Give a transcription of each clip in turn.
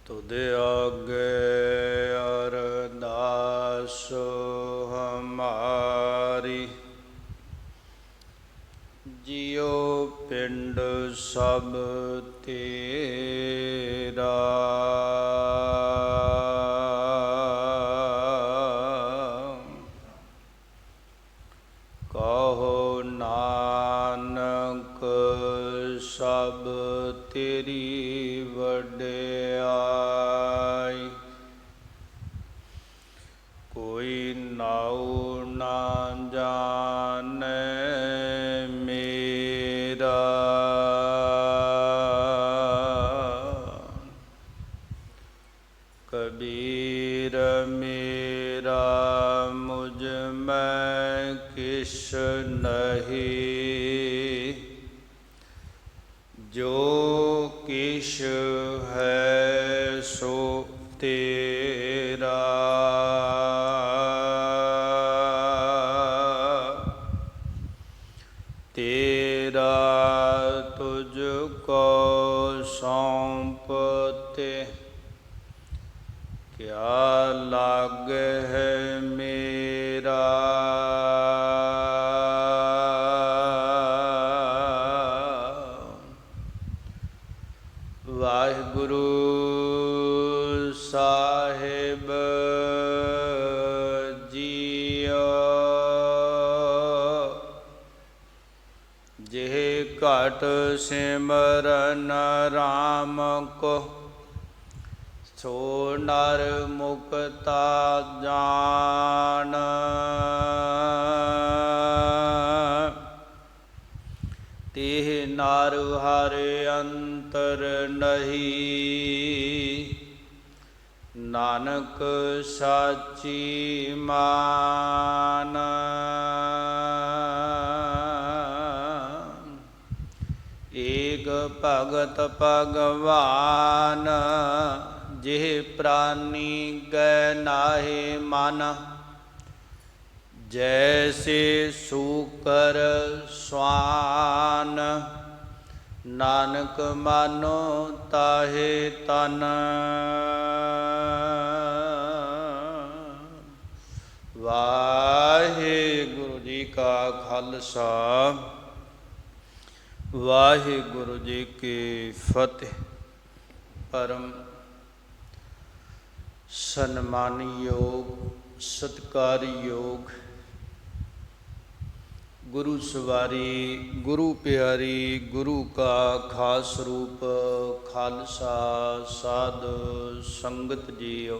तुद आगे अरदास हमारी, जियो पिंड सब तेरा। कहो नानक सब तेरी वड्याई, कोई नाऊ ना जाने मेरा। कबीर मेरा मुझ में किस नहीं, जो किश है सो तेरा। तेरा तुझको सौंपते, क्या लागे है मेरा। वाहिगुरु साहिब जीओ, जिह घट सिमरन राम को, सो नर मुक्ता जान। तिह नर हर अंतर नहीं, नानक साची मान। एक भगत भगवान, जिह प्राणी गै नाहि मन। जैसे सूकर स्वान, नानक मानो ताहे तन। वाहिगुरु जी का खालसा, वाहिगुरु जी की फतेह। परम सन्मानयोग सत्कारयोग गुरु सवारी, गुरु प्यारी, गुरु का खास रूप खालसा साध संगत जीओ।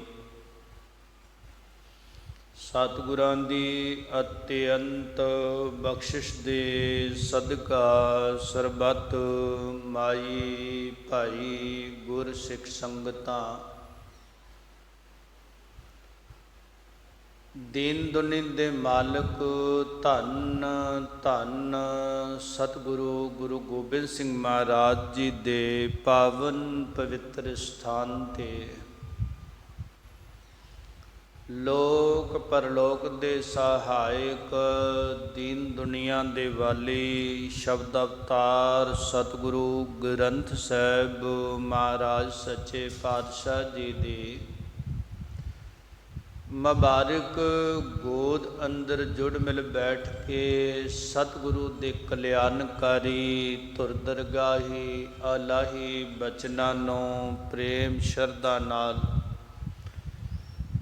सतगुरां दी अत्यंत बख्शिश दे सदका सरबत माई भाई गुर सिख संगतां दीन दुनिया दे मालक धन धन सतगुरु गुरु गोबिंद सिंह महाराज जी दे पावन पवित्र स्थान ते लोक परलोक दे सहायक दीन दुनिया दे वाली शब्द अवतार सतगुरु ग्रंथ साहिब महाराज सच्चे पातशाह जी दी मुबारक गोद अंदर जुड़ मिल बैठ के सतगुरु दे कल्याणकारी धुर दरगाही अलाही बचनां नूं प्रेम शरधा नाल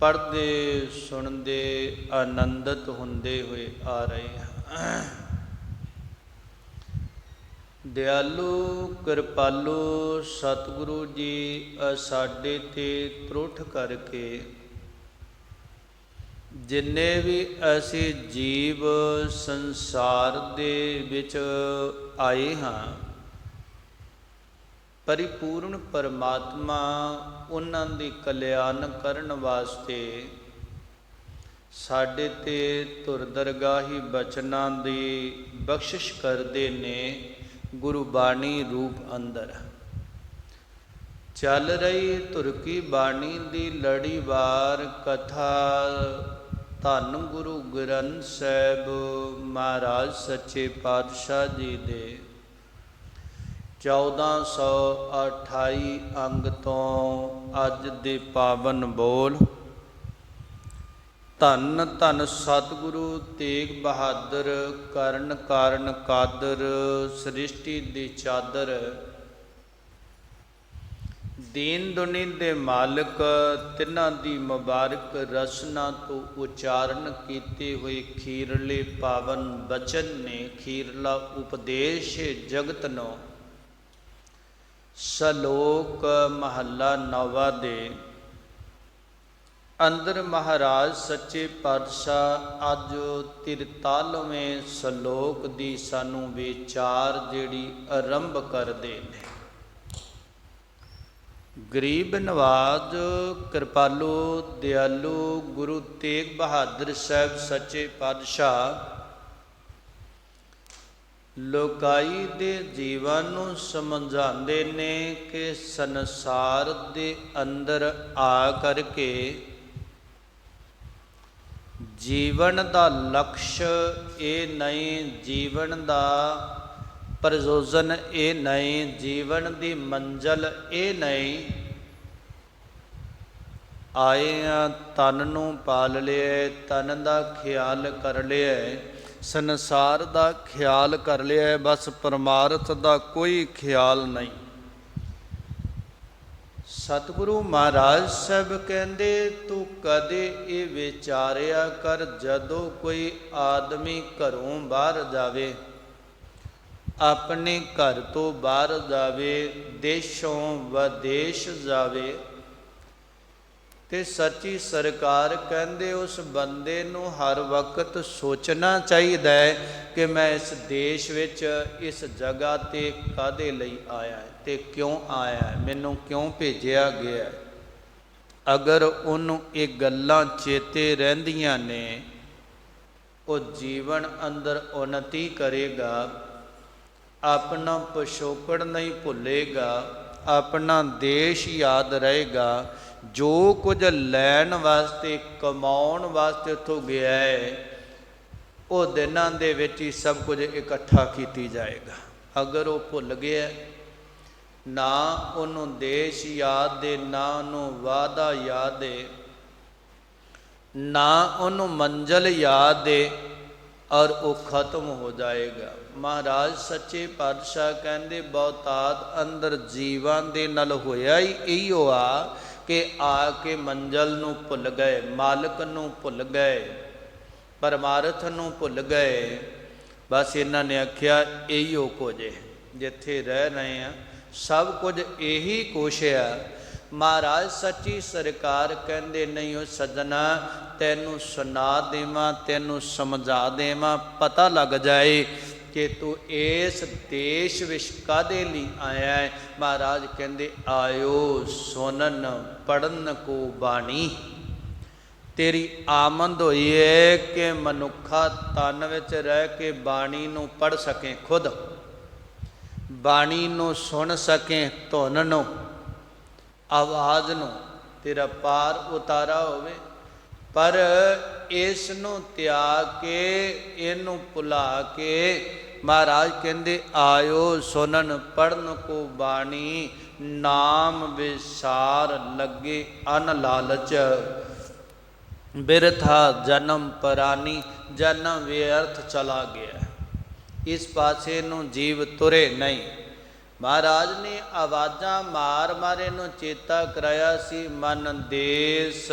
पढ़दे सुनदे आनंदित हुंदे हुए आ रहे हैं। दयालु कृपालु सतगुरु जी साडे ते त्रुठ करके जिन्ने भी असी जीव संसार दे विच आए हाँ, परिपूर्ण परमात्मा उन्हां दी कल्याण करन वास्ते साडे ते धुर दरगाही बचनां दी बख्शिश करदे ने गुरु बाणी रूप अंदर। चल रही धुर की बाणी दी लड़ीवार कथा धन गुरु ग्रंथ साहिब महाराज सच्चे पातशाह जी दे 1428 ਅੰਗ ਤੋਂ ਅੱਜ ਦੇ ਪਾਵਨ ਬੋਲ। ਧੰਨ ਧੰਨ ਸਤਿਗੁਰੂ ਤੇਗ ਬਹਾਦਰ, ਕਰਨ ਕਾਰਨ ਕਾਦਰ, ਸ੍ਰਿਸ਼ਟੀ ਦੀ ਚਾਦਰ। ਦੀਨ ਦੁਨੀ ਦੇ ਮਾਲਕ, ਤਿਨਾਂ ਦੀ ਮੁਬਾਰਕ ਰਸਨਾ ਤੋਂ ਉਚਾਰਨ ਕੀਤੇ ਹੋਏ ਖੀਰਲੇ ਪਾਵਨ ਬਚਨ ਨੇ। ਖੀਰਲਾ ਉਪਦੇਸ਼ ਜਗਤ ਨੂੰ। ਸ਼ਲੋਕ ਮਹੱਲਾ ਨੌਵਾਂ ਦੇ ਅੰਦਰ ਮਹਾਰਾਜ ਸੱਚੇ ਪਾਤਸ਼ਾਹ ਅੱਜ 43ਵੇਂ ਸ਼ਲੋਕ ਦੀ ਸਾਨੂੰ ਵਿਚਾਰ ਜਿਹੜੀ ਆਰੰਭ ਕਰਦੇ ਨੇ। ਗਰੀਬ ਨਵਾਜ਼ ਕਿਰਪਾਲੂ ਦਿਆਲੂ ਗੁਰੂ ਤੇਗ ਬਹਾਦਰ ਸਾਹਿਬ ਸੱਚੇ ਪਾਤਸ਼ਾਹ ਲੋਕਾਈ ਦੇ ਜੀਵਨ ਨੂੰ ਸਮਝਾਉਂਦੇ ਨੇ ਕਿ ਸੰਸਾਰ ਦੇ ਅੰਦਰ ਆ ਕਰਕੇ ਜੀਵਨ ਦਾ ਲਕਸ਼ ਇਹ ਨਹੀਂ, ਜੀਵਨ ਦਾ ਪ੍ਰਯੋਜਨ ਇਹ ਨਹੀਂ, ਜੀਵਨ ਦੀ ਮੰਜ਼ਲ ਇਹ ਨਹੀਂ। ਆਏ ਆ ਤਨ ਨੂੰ ਪਾਲ ਲਿਆ, ਤਨ ਦਾ ਖਿਆਲ ਕਰ ਲਿਆ, ਸੰਸਾਰ ਦਾ ਖਿਆਲ ਕਰ ਲਿਆ, ਬਸ ਪਰਮਾਰਥ ਦਾ ਕੋਈ ਖਿਆਲ ਨਹੀਂ। ਸਤਿਗੁਰੂ ਮਹਾਰਾਜ ਸਾਹਿਬ ਕਹਿੰਦੇ ਤੂੰ ਕਦੇ ਇਹ ਵਿਚਾਰਿਆ ਕਰ, ਜਦੋਂ ਕੋਈ ਆਦਮੀ ਘਰੋਂ ਬਾਹਰ ਜਾਵੇ, ਆਪਣੇ ਘਰ ਤੋਂ ਬਾਹਰ ਜਾਵੇ, ਦੇਸ਼ੋਂ ਵਿਦੇਸ਼ ਜਾਵੇ, ਤੇ ਸੱਚੀ ਸਰਕਾਰ ਕਹਿੰਦੇ ਉਸ ਬੰਦੇ ਨੂੰ ਹਰ ਵਕਤ ਸੋਚਣਾ ਚਾਹੀਦਾ ਹੈ ਕਿ ਮੈਂ ਇਸ ਦੇਸ਼ ਵਿੱਚ, ਇਸ ਜਗ੍ਹਾ 'ਤੇ ਕਾਹਦੇ ਲਈ ਆਇਆ ਹੈ ਤੇ ਕਿਉਂ ਆਇਆ ਹੈ, ਮੈਨੂੰ ਕਿਉਂ ਭੇਜਿਆ ਗਿਆ। ਅਗਰ ਉਹਨੂੰ ਇਹ ਗੱਲਾਂ ਚੇਤੇ ਰਹਿੰਦੀਆਂ ਨੇ, ਉਹ ਜੀਵਨ ਅੰਦਰ ਉન્નਤੀ ਕਰੇਗਾ, ਆਪਣਾ ਪਿਛੋਕੜ ਨਹੀਂ ਭੁੱਲੇਗਾ, ਆਪਣਾ ਦੇਸ਼ ਯਾਦ ਰਹੇਗਾ। ਜੋ ਕੁਝ ਲੈਣ ਵਾਸਤੇ, ਕਮਾਉਣ ਵਾਸਤੇ ਉੱਥੋਂ ਗਿਆ ਹੈ, ਉਹ ਦਿਨਾਂ ਦੇ ਵਿੱਚ ਹੀ ਸਭ ਕੁਝ ਇਕੱਠਾ ਕੀਤੀ ਜਾਏਗਾ। ਅਗਰ ਉਹ ਭੁੱਲ ਗਿਆ, ਨਾ ਉਹਨੂੰ ਦੇਸ਼ ਯਾਦ ਹੈ, ਨਾ ਉਹਨੂੰ ਵਾਅਦਾ ਯਾਦ ਹੈ, ਨਾ ਉਹਨੂੰ ਮੰਜ਼ਿਲ ਯਾਦ ਹੈ, ਔਰ ਉਹ ਖਤਮ ਹੋ ਜਾਏਗਾ। ਮਹਾਰਾਜ ਸੱਚੇ ਪਾਤਸ਼ਾਹ ਕਹਿੰਦੇ ਬਹੁਤਾਤ ਅੰਦਰ ਜੀਵਾਂ ਦੇ ਨਾਲ ਹੋਇਆ ਹੀ ਇਹੋ ਆ ਕਿ ਆ ਕੇ ਮੰਜ਼ਲ ਨੂੰ ਭੁੱਲ ਗਏ, ਮਾਲਕ ਨੂੰ ਭੁੱਲ ਗਏ, ਪਰਮਾਰਥ ਨੂੰ ਭੁੱਲ ਗਏ। ਬਸ ਇਹਨਾਂ ਨੇ ਆਖਿਆ ਇਹੋ ਕੁਝ ਹੈ, ਜਿੱਥੇ ਰਹਿ ਰਹੇ ਆ ਸਭ ਕੁਝ ਇਹੀ ਕੁਛ ਆ। ਮਹਾਰਾਜ ਸੱਚੀ ਸਰਕਾਰ ਕਹਿੰਦੇ ਨਹੀਂ ਉਹ ਸੱਜਣਾ, ਤੈਨੂੰ ਸੁਣਾ ਦੇਵਾਂ, ਤੈਨੂੰ ਸਮਝਾ ਦੇਵਾਂ, ਪਤਾ ਲੱਗ ਜਾਏ ਕਿ ਤੂੰ ਇਸ ਦੇਸ਼ ਵਿੱਚ ਕਾਹਦੇ ਲਈ ਆਇਆ ਹੈ। ਮਹਾਰਾਜ ਕਹਿੰਦੇ ਆਇਓ ਸੁਨਨ ਪੜਨ ਕੋ ਬਾਣੀ। ਤੇਰੀ ਆਮਦ ਹੋਈ ਹੈ ਕਿ ਮਨੁੱਖਾ ਤਨ ਵਿੱਚ ਰਹਿ ਕੇ ਬਾਣੀ ਨੂੰ ਪੜ੍ਹ ਸਕੇ, ਖੁਦ ਬਾਣੀ ਨੂੰ ਸੁਣ ਸਕੇ, ਧੁਨ ਨੂੰ, ਆਵਾਜ਼ ਨੂੰ, ਤੇਰਾ ਪਾਰ ਉਤਾਰਾ ਹੋਵੇ। ਪਰ ਇਸ ਨੂੰ ਤਿਆਗ ਕੇ, ਇਹਨੂੰ ਭੁਲਾ ਕੇ ਮਹਾਰਾਜ ਕਹਿੰਦੇ ਆਇਓ ਸੁਨਨ ਪੜਨ ਕੋ ਬਾਣੀ। ਨਾਮ ਵਿਸਾਰ ਲੱਗੇ ਅਨ ਲਾਲਚ, ਬਿਰਥਾ ਜਨਮ ਪਰਾਨੀ। ਜਨਮ ਵਿਅਰਥ ਚਲਾ ਗਿਆ, ਇਸ ਪਾਸੇ ਨੂੰ ਜੀਵ ਤੁਰੇ ਨਹੀਂ। ਮਹਾਰਾਜ ਨੇ ਆਵਾਜ਼ਾਂ ਮਾਰ ਮਾਰੇ ਨੂੰ ਚੇਤਾ ਕਰਾਇਆ ਸੀ, ਮਨ ਦੇਸ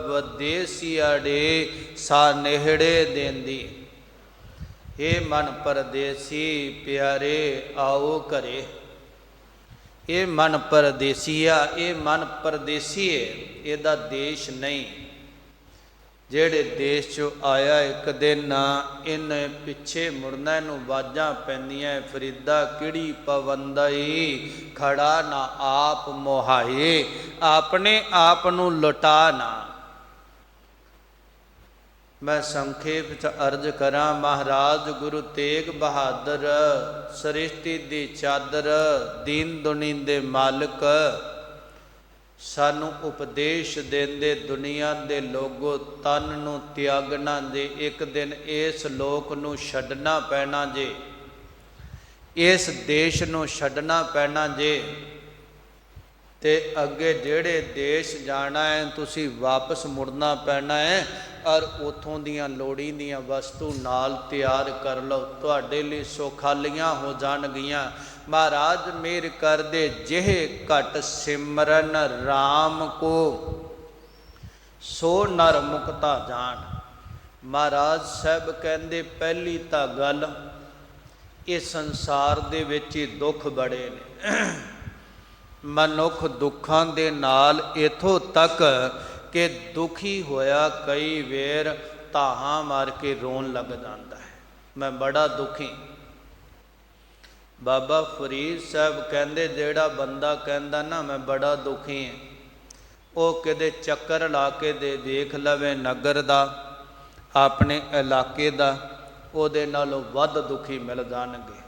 ਵਿਦੇਸੀਆੜੇ ਸਾ ਨੇੜੇ ਦੇਂਦੀ। ਇਹ ਮਨ ਪਰਦੇਸੀ ਪਿਆਰੇ ਆਓ ਘਰੇ। ਇਹ ਮਨ ਪਰਦੇਸੀਆ, ਇਹ ਮਨ ਪਰਦੇਸੀ ਹੈ, ਇਹਦਾ ਦੇਸ਼ ਨਹੀਂ। ਜਿਹੜੇ ਦੇਸ਼ 'ਚੋਂ ਆਇਆ ਇੱਕ ਦਿਨ ਇਹਨੇ ਪਿੱਛੇ ਮੁੜਨਾ, ਇਹਨੂੰ ਆਵਾਜ਼ਾਂ ਪੈਂਦੀਆਂ, ਫਰੀਦਾ ਕਿਹੜੀ ਪਵੰਦਈ, ਖੜਾ ਨਾ ਆਪ ਮੁਹਾਏ, ਆਪਣੇ ਆਪ ਨੂੰ ਲੁਟਾ ਨਾ। ਮੈਂ ਸੰਖੇਪ 'ਚ ਅਰਜ਼ ਕਰਾਂ, ਮਹਾਰਾਜ ਗੁਰੂ ਤੇਗ ਬਹਾਦਰ ਸ੍ਰਿਸ਼ਟੀ ਦੀ ਚਾਦਰ, ਦੀਨ ਦੁਨੀ ਦੇ ਮਾਲਕ, ਸਾਨੂੰ ਉਪਦੇਸ਼ ਦਿੰਦੇ ਦੁਨੀਆ ਦੇ ਲੋਗੋ ਤਨ ਨੂੰ ਤਿਆਗਣਾ ਜੇ, ਇੱਕ ਦਿਨ ਇਸ ਲੋਕ ਨੂੰ ਛੱਡਣਾ ਪੈਣਾ ਜੇ। इस देश नूं छड्डना पैना जे ते अगे जेड़े देश जाना है तुसी वापस मुड़ना पैना है और उतों दियां लोड़ींदियां वस्तु नाल तैयार कर लो, तुहाडे लई सुखालियां हो जाणगियां। महाराज मेहर कर दे जेह घट सिमरन राम को सो नर मुक्ता जान। महाराज साहब कहंदे पहली तां गल इस संसार दे विच ही दुख बड़े ने। मनुख दुखां दे नाल इथों तक कि दुखी होया कई वेर धाहां मार के रोन लग जाता है, मैं बड़ा दुखी। बाबा फरीद साहब कहंदे जेड़ा बंदा कहंदा ना मैं बड़ा दुखी है, वो किते चक्कर ला के दे देख लवे नगर दा अपने इलाके दा, उहदे नालों वध दुखी मिल जाणगे।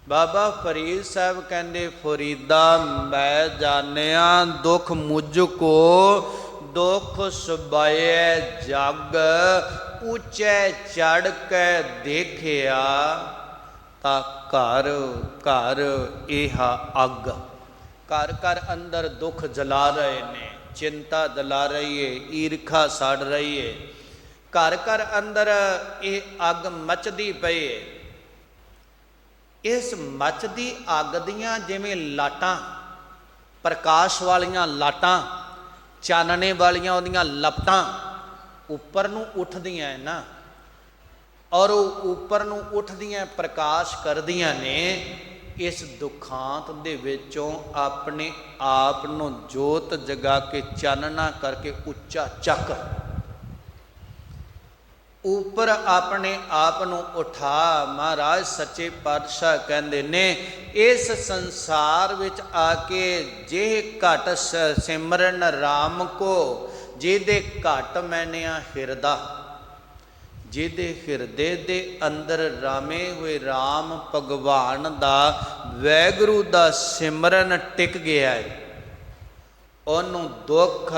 बाबा फरीद साहब कहंदे फरीदा मैं जानिया दुख मुझको दुख सुबाए जग ऊंचे चढ़ के देखिया ता घर घर इहा अग। घर घर अंदर दुख जला रहे ने, चिंता जला रही है, ईर्खा सड़ रही है, घर घर अंदर ये अग मचदी पई है। इस मचदी अग दियां जिवें लाटां प्रकाश वालियां लाटां चानने वालियां उहदियां लपटां उपर नूं उठदियां ना, और उपर नूं उठदियां प्रकाश करदियां ने, इस दुखांत दे विचों अपने आप नूं जोत जगा के चानना करके उच्चा चक ऊपर अपने आप नूं उठा। महाराज सच्चे पातशाह कहंदे ने इस संसार विच आके जे घट सिमरन राम को जिहदे घट मैनिया हिरदा, जिहदे हिरदे दे अंदर रामे हुए राम भगवान दा वैगुरु दा सिमरन टिक गया है, ਉਹਨੂੰ दुख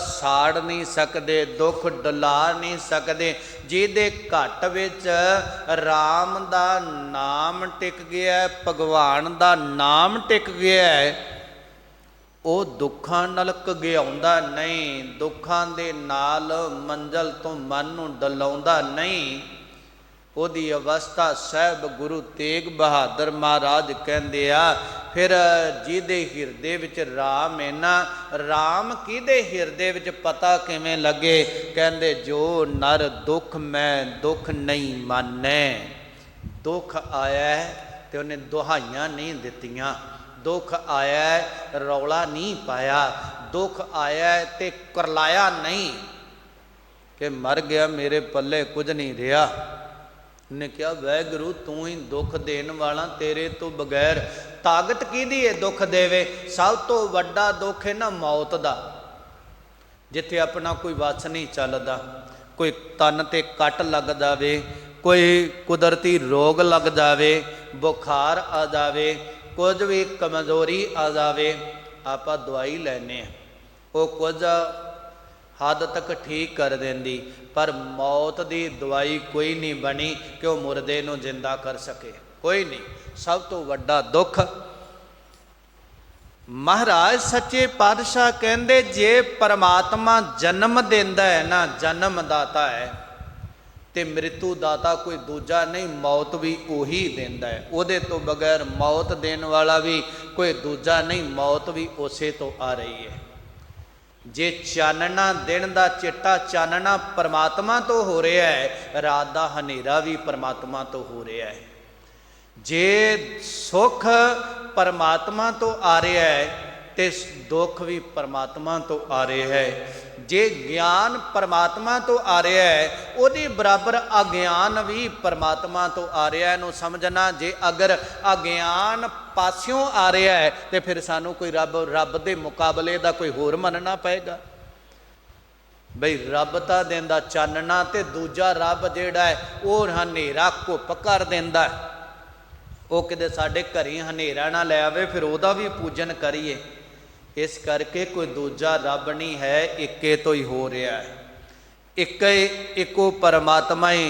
साड़ नहीं सकते, दुख डला नहीं सकते। ਜਿਹਦੇ घट विच राम दा नाम टिक गया है, भगवान दा नाम टिक गया है, ਉਹ ਦੁੱਖਾਂ ਨਾਲ ਘਗਿਆਉਂਦਾ नहीं, ਦੁੱਖਾਂ ਦੇ ਨਾਲ ਮੰਜ਼ਲ ਤੋਂ ਮਨ ਨੂੰ ਡਲਾਉਂਦਾ नहीं। ਉਹਦੀ ਅਵਸਥਾ ਸਾਹਿਬ ਗੁਰੂ ਤੇਗ ਬਹਾਦਰ ਮਹਾਰਾਜ ਕਹਿੰਦੇ ਆ फिर जिहदे हिरदे विच राम है ना, राम किहदे हिरदे विच पता किवें लगे? कहंदे जो नर दुख मैं दुख नहीं मानै। दुख आया है ते उन्हें दुहाइयां नहीं दित्तियां, दुख आया है रौला नहीं पाया, दुख आया है ते करलाया नहीं कि मर गया मेरे पल्ले कुछ नहीं रहा। ने कहा वैगुरु तू ही दुख देन वाला, तेरे तो बगैर ताकत किहदी है दुख देवे। सब तो वड्डा दुख है ना मौत दा, जिथे अपना कोई वस नहीं चलदा, कोई तन ते कट लग जावे, कोई कुदरती रोग लग जावे, बुखार आ जावे, कुछ भी कमजोरी आ जावे, आपां दवाई लैने वो कुछ हद तक ठीक कर देंदी, पर मौत की दवाई कोई नहीं बनी कि वह मुर्दे नूं जिंदा कर सके, कोई नहीं। सब तो वड्डा दुख महाराज सच्चे पातशाह कहंदे जे परमात्मा जन्म देंदा है ना, जन्म दाता है, ते मृत्यु दाता कोई दूजा नहीं, मौत भी उही देंदा है। उहदे तो बगैर मौत देने वाला भी कोई दूजा नहीं, मौत भी उसे तो आ रही है। जे चानना दिन का चिट्टा चानना परमात्मा तो हो रहा है, रात का हनेरा भी परमात्मा तो हो रहा है। जे सुख परमात्मा तो आ रहा है ते दुख भी परमात्मा तो आ रहा है। जे ज्ञान परमात्मा तो आ रहा है, उहदे बराबर अज्ञान भी परमात्मा तो आ रहा है। नूं समझना जे अगर अज्ञान पास्यों आ रहा है तो फिर सानू कोई रब दे मुकाबले दा कोई होर मनना पएगा। बई रब तां देंदा चानना ते दूजा रब जिहड़ा है वह हनेरा घुप कर देंदा है। वो किते साडे घरी हनेरा ना लै आवे फिर उहदा भी पूजन करिए। इस करके कोई दूजा रब नहीं है, इक्के तो ही हो रहा है। इक्को परमात्मा ही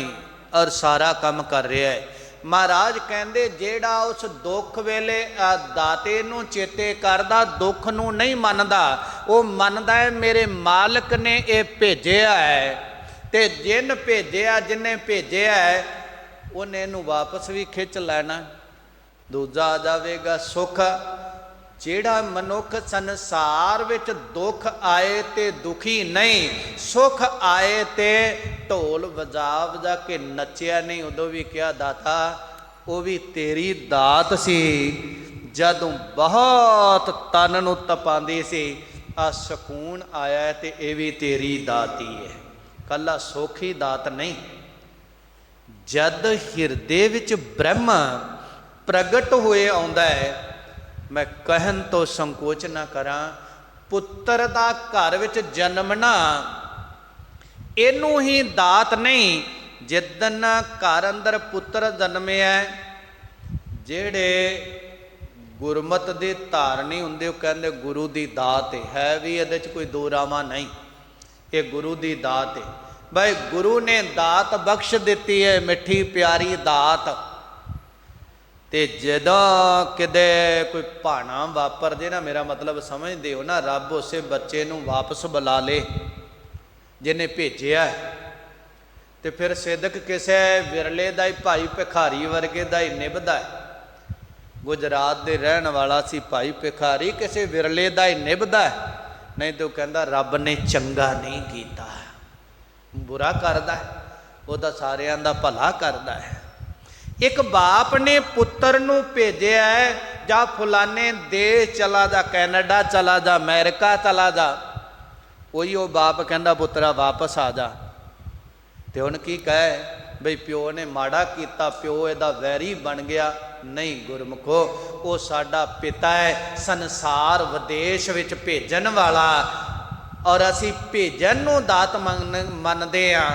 और सारा काम कर रहा है। महाराज कहते जेड़ा उस दुख वेले दाते नूं चेते करदा, दुख नूं नहीं मनदा, वो मनदा है मेरे मालिक ने ये भेजिया है, ते जिन भेजिया जिन्हें भेजिया है उन्हें इहनूं वापस भी खिंच लैना, दूजा आ जावेगा सुख। जेड़ा मनुख संसार विच दुख आए ते दुखी नहीं, सुख आए ते ढोल वजा वजा के नचिया नहीं, उदों भी कहा दाता वो भी तेरी दात सी, जदों बहुत तन नूं तपांदी सी आ सकून आया है ते ये भी तेरी दात ही है, कला सुख ही दात नहीं। जद हिरदे विच ब्रह्म प्रगट होए आउंदा है, मैं कहन तो संकोच ना करा, पुत्र दा घर विच जन्मना इनू ही दात नहीं। जिदन घर अंदर पुत्र जन्मिया, जेड़े गुरमत दे धारनी हुंदे कहंदे गुरु दी दात है, भी इहदे च कोई दो रामा नहीं, ये गुरु दी दात है। भाई गुरु ने दात बख्श दिती है, मिठी प्यारी दात। ते जदों किते कोई भाना वापर जे ना, मेरा मतलब समझते हो ना, रब उस बच्चे नूं वापस बुला ले जिन्हें भेजिया, तो फिर सिदक किसे विरले दा ही भाई भिखारी वर्गे दा ही निभदा है। गुजरात दे रहन वाला सी भाई भिखारी, किसे विरले दा ही निभदा है, नहीं तो कहंदा रब ने चंगा नहीं कीता, बुरा करदा है, ओदा सारियां दा भला करदा है। एक बाप ने पुत्र नूं भेजिया है, जा फलाने देश चला जा, कैनेडा चला जा, अमेरिका चला जा, वही वो बाप कहंदा पुत्रा वापस आ जा। तो हुण की कहे बई प्यो ने माड़ा कीता, प्यो इहदा वैरी बन गया, नहीं गुरमुखो वो साडा पिता है, संसार विदेश विच भेजन वाला, और असी भेजन नूं दात मनदे हां,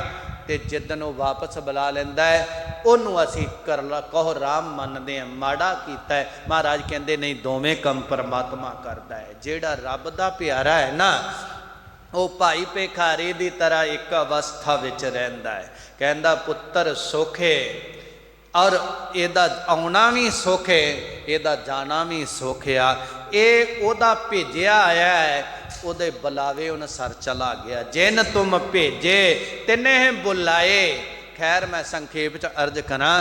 ते जिदन वो वापस बुला लैंदा है उन्होंने असी कर ला कहो राम मनते हैं, माड़ा कीता है। महाराज कहते नहीं, दोवें कम परमात्मा करता है। जेड़ा रब दा प्यारा है ना, वो भाई भिखारी की तरह एक अवस्था विच रहिंदा है, कहंदा पुत्र सुख है, और इहदा आउणा भी सुख है, इहदा जाना भी सुख आ, ये ओहदा भेजिया आया है, उहदे बुलावे अनुसार चला गया। जिन तुम भेजे तिन्हें बुलाए। खैर मैं संखेप च अर्ज करा,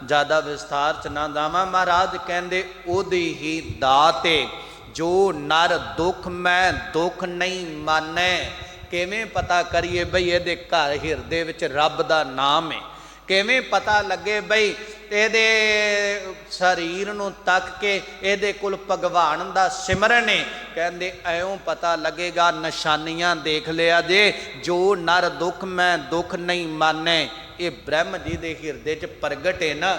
ज़्यादा विस्तार च ना जावां। महाराज कहंदे ओदी ही दात है, जो नर दुख मैं दुख नहीं माने। किवें पता करिए बई इहदे घर हिरदे विच रब दा नाम है, किवें पता लगे बई इहदे शरीर नूं तक के इहदे कोल भगवान दा सिमरन है। कहंदे ऐयों पता लगेगा, निशानियां देख लिया जे, जो नर दुख मैं दुख नहीं माने, ये ब्रह्म जी दे हिरदे च प्रगट है ना,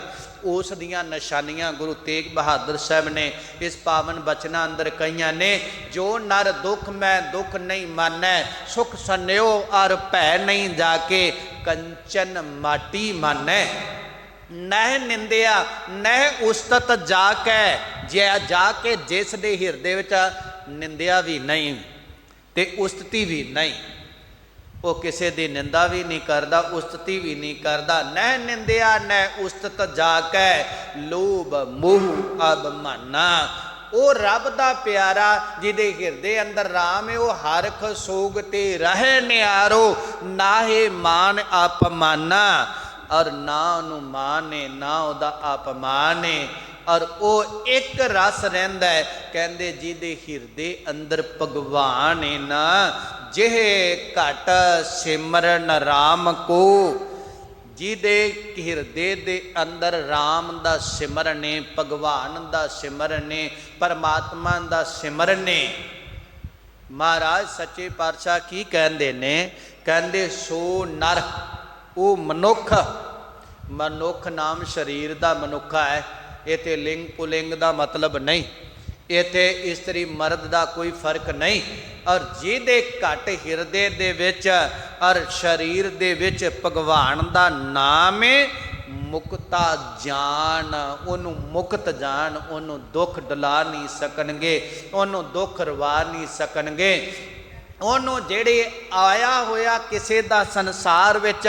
उस दियां निशानियां गुरु तेग बहादुर साहब ने इस पावन बचना अंदर कहियां ने। जो नर दुख मैं दुख नहीं मानै, सुख सन्यो और भै नहीं जाके, कंचन माटी मानै। नह निंदिया नह उस्तत जाके, जाके जिस दे हिरदे विच निंदिया भी नहीं ते उस्तति भी नहीं, वो किसी की निंदा भी नहीं करता, उस्तति भी नहीं करता। न निंदिया न उस्तत जाके, लोभ मोह अभिमाना। वो रब दा प्यारा जिदे हिरदे अंदर राम है, वो हरख सोगते रहे निहारो, ना हे मान अपमाना, और ना उन्हों मान है ना उदा अपमान है, और वो एक रस रहिंदा है। कहंदे जिदे हिरदे अंदर भगवान है ना, जिह घट सिमरन राम को, जिदे हिरदे दे अंदर राम दा सिमरन है, भगवान दा सिमरन है, परमात्मा दा सिमरन है। महाराज सच्चे पातशाह की कहंदे ने, कहंदे सो नर, वो मनुख, मनुख नाम शरीर दा मनुखा है, इत्थे लिंग पुलिंग दा मतलब नहीं, इत्थे इस्त्री मर्द दा कोई फर्क नहीं। और जिहदे घट हिरदे दे विच और शरीर दे विच भगवान दा नाम है, मुक्ता जान, उन्हों मुक्त जान, उन्हों दुख डला नहीं सकणगे, उन्हों दुख रवा नहीं सकणगे। उन्हों जेड़े आया होया किसी दा संसार विच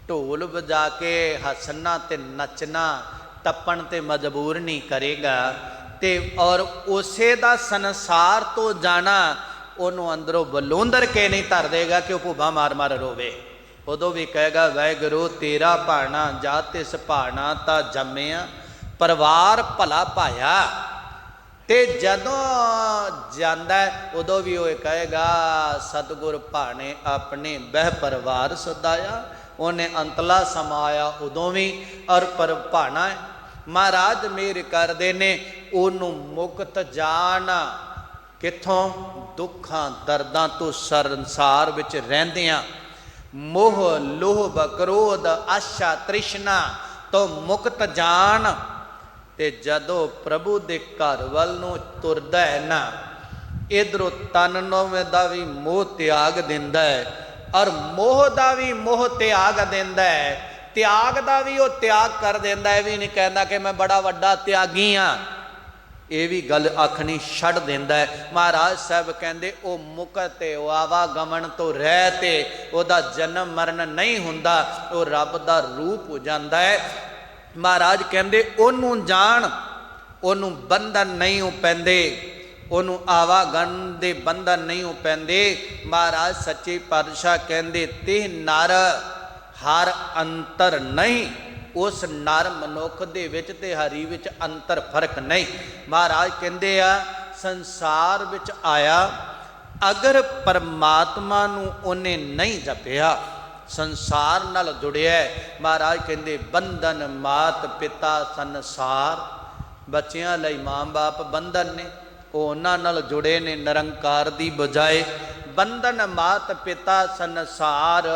ਢੋਲ ਵਜਾ ਕੇ ਹੱਸਣਾ ਤੇ ਨੱਚਣਾ ਟੱਪਣ ਤੇ ਮਜਬੂਰ ਨਹੀਂ ਕਰੇਗਾ। ਤੇ ਔਰ ਉਸੇ ਦਾ ਸੰਸਾਰ ਤੋਂ ਜਾਣਾ ਉਹਨੂੰ ਅੰਦਰੋਂ ਬਲੂੰਦਰ ਕੇ ਨਹੀਂ ਧਰ ਦੇਗਾ ਕਿ ਉਹ ਭੁੱਬਾ ਮਾਰ ਮਾਰ ਰੋਵੇ। ਉਦੋਂ ਵੀ ਕਹੇਗਾ ਵਾਹਿਗੁਰੂ ਤੇਰਾ ਭਾਣਾ ਜਾ ਤਿਸ ਭਾਣਾ ਤਾਂ ਜੰਮਿਆ ਪਰਿਵਾਰ ਭਲਾ ਪਾਇਆ। ਤੇ ਜਦੋਂ ਜਾਂਦਾ ਉਦੋਂ ਵੀ ਉਹ ਕਹੇਗਾ ਸਤਿਗੁਰ ਭਾਣੇ ਆਪਣੇ ਬਹਿ ਪਰਿਵਾਰ ਸਦਾਇਆ। ਉਹਨੇ ਅੰਤਲਾ ਸਮਾਇਆ ਉਦੋਂ ਵੀ ਔਰ ਪਰ ਭਾਣਾ ਮਹਾਰਾਜ ਮੇਰ ਕਰਦੇ ਨੇ ਉਹਨੂੰ ਮੁਕਤ ਜਾਣ ਕਿੱਥੋਂ? ਦੁੱਖਾਂ ਦਰਦਾਂ ਤੋਂ ਸੰਸਾਰ ਵਿੱਚ ਰਹਿੰਦਿਆਂ ਮੋਹ ਲੋਭ ਕ੍ਰੋਧ ਆਸ਼ਾ ਤ੍ਰਿਸ਼ਨਾ ਤੋਂ ਮੁਕਤ ਜਾਣ। ਤੇ ਜਦੋਂ ਪ੍ਰਭੂ ਦੇ ਘਰ ਵੱਲ ਨੂੰ ਤੁਰਦਾ ਹੈ ਨਾ ਇਧਰੋਂ ਤਨ ਨੋਵੇਂ ਦਾ ਵੀ ਮੋਹ ਤਿਆਗ ਦਿੰਦਾ ਹੈ ਔਰ ਮੋਹ ਦਾ ਵੀ ਮੋਹ ਤਿਆਗ ਦਿੰਦਾ ਹੈ। ਤਿਆਗ ਦਾ ਵੀ ਉਹ ਤਿਆਗ ਕਰ ਦਿੰਦਾ। ਇਹ ਵੀ ਨਹੀਂ ਕਹਿੰਦਾ ਕਿ ਮੈਂ ਬੜਾ ਵੱਡਾ ਤਿਆਗੀ ਹਾਂ, ਇਹ ਵੀ ਗੱਲ ਆਖਣੀ ਛੱਡ ਦਿੰਦਾ ਹੈ। ਮਹਾਰਾਜ ਸਾਹਿਬ ਕਹਿੰਦੇ ਉਹ ਮੁਕਤ ਤੇ ਉਹ ਆਵਾਗਮਨ ਤੋਂ ਰਹਿ ਤੇ ਉਹਦਾ ਜਨਮ ਮਰਨ ਨਹੀਂ ਹੁੰਦਾ, ਉਹ ਰੱਬ ਦਾ ਰੂਪ ਹੋ ਜਾਂਦਾ ਹੈ। ਮਹਾਰਾਜ ਕਹਿੰਦੇ ਉਹਨੂੰ ਜਾਣ, ਉਹਨੂੰ ਬੰਧਨ ਨਹੀਂ ਹੋ ਪੈਂਦੇ, ਉਹਨੂੰ ਆਵਾਗਮਨ ਦੇ ਬੰਧਨ ਨਹੀਂ ਹੋ ਪੈਂਦੇ। ਮਹਾਰਾਜ ਸੱਚੇ ਪਾਤਸ਼ਾਹ ਕਹਿੰਦੇ ਤੇ ਨਰ ਹਰ ਅੰਤਰ ਨਹੀਂ। ਉਸ ਨਰ ਮਨੁੱਖ ਦੇ ਵਿੱਚ ਤੇ ਹਰੀ ਵਿੱਚ ਅੰਤਰ ਫਰਕ ਨਹੀਂ। ਮਹਾਰਾਜ ਕਹਿੰਦੇ ਆ ਸੰਸਾਰ ਵਿੱਚ ਆਇਆ ਅਗਰ ਪਰਮਾਤਮਾ ਨੂੰ ਉਹਨੇ ਨਹੀਂ ਜਪਿਆ, ਸੰਸਾਰ ਨਾਲ ਜੁੜਿਆ, ਮਹਾਰਾਜ ਕਹਿੰਦੇ ਬੰਧਨ ਮਾਤ ਪਿਤਾ ਸੰਸਾਰ। ਬੱਚਿਆਂ ਲਈ ਮਾਂ ਬਾਪ ਬੰਧਨ ਨੇ, ਉਹ ਉਹਨਾਂ ਨਾਲ ਜੁੜੇ ਨੇ ਨਿਰੰਕਾਰ ਦੀ ਬਜਾਏ। ਬੰਧਨ ਮਾਤ ਪਿਤਾ ਸੰਸਾਰ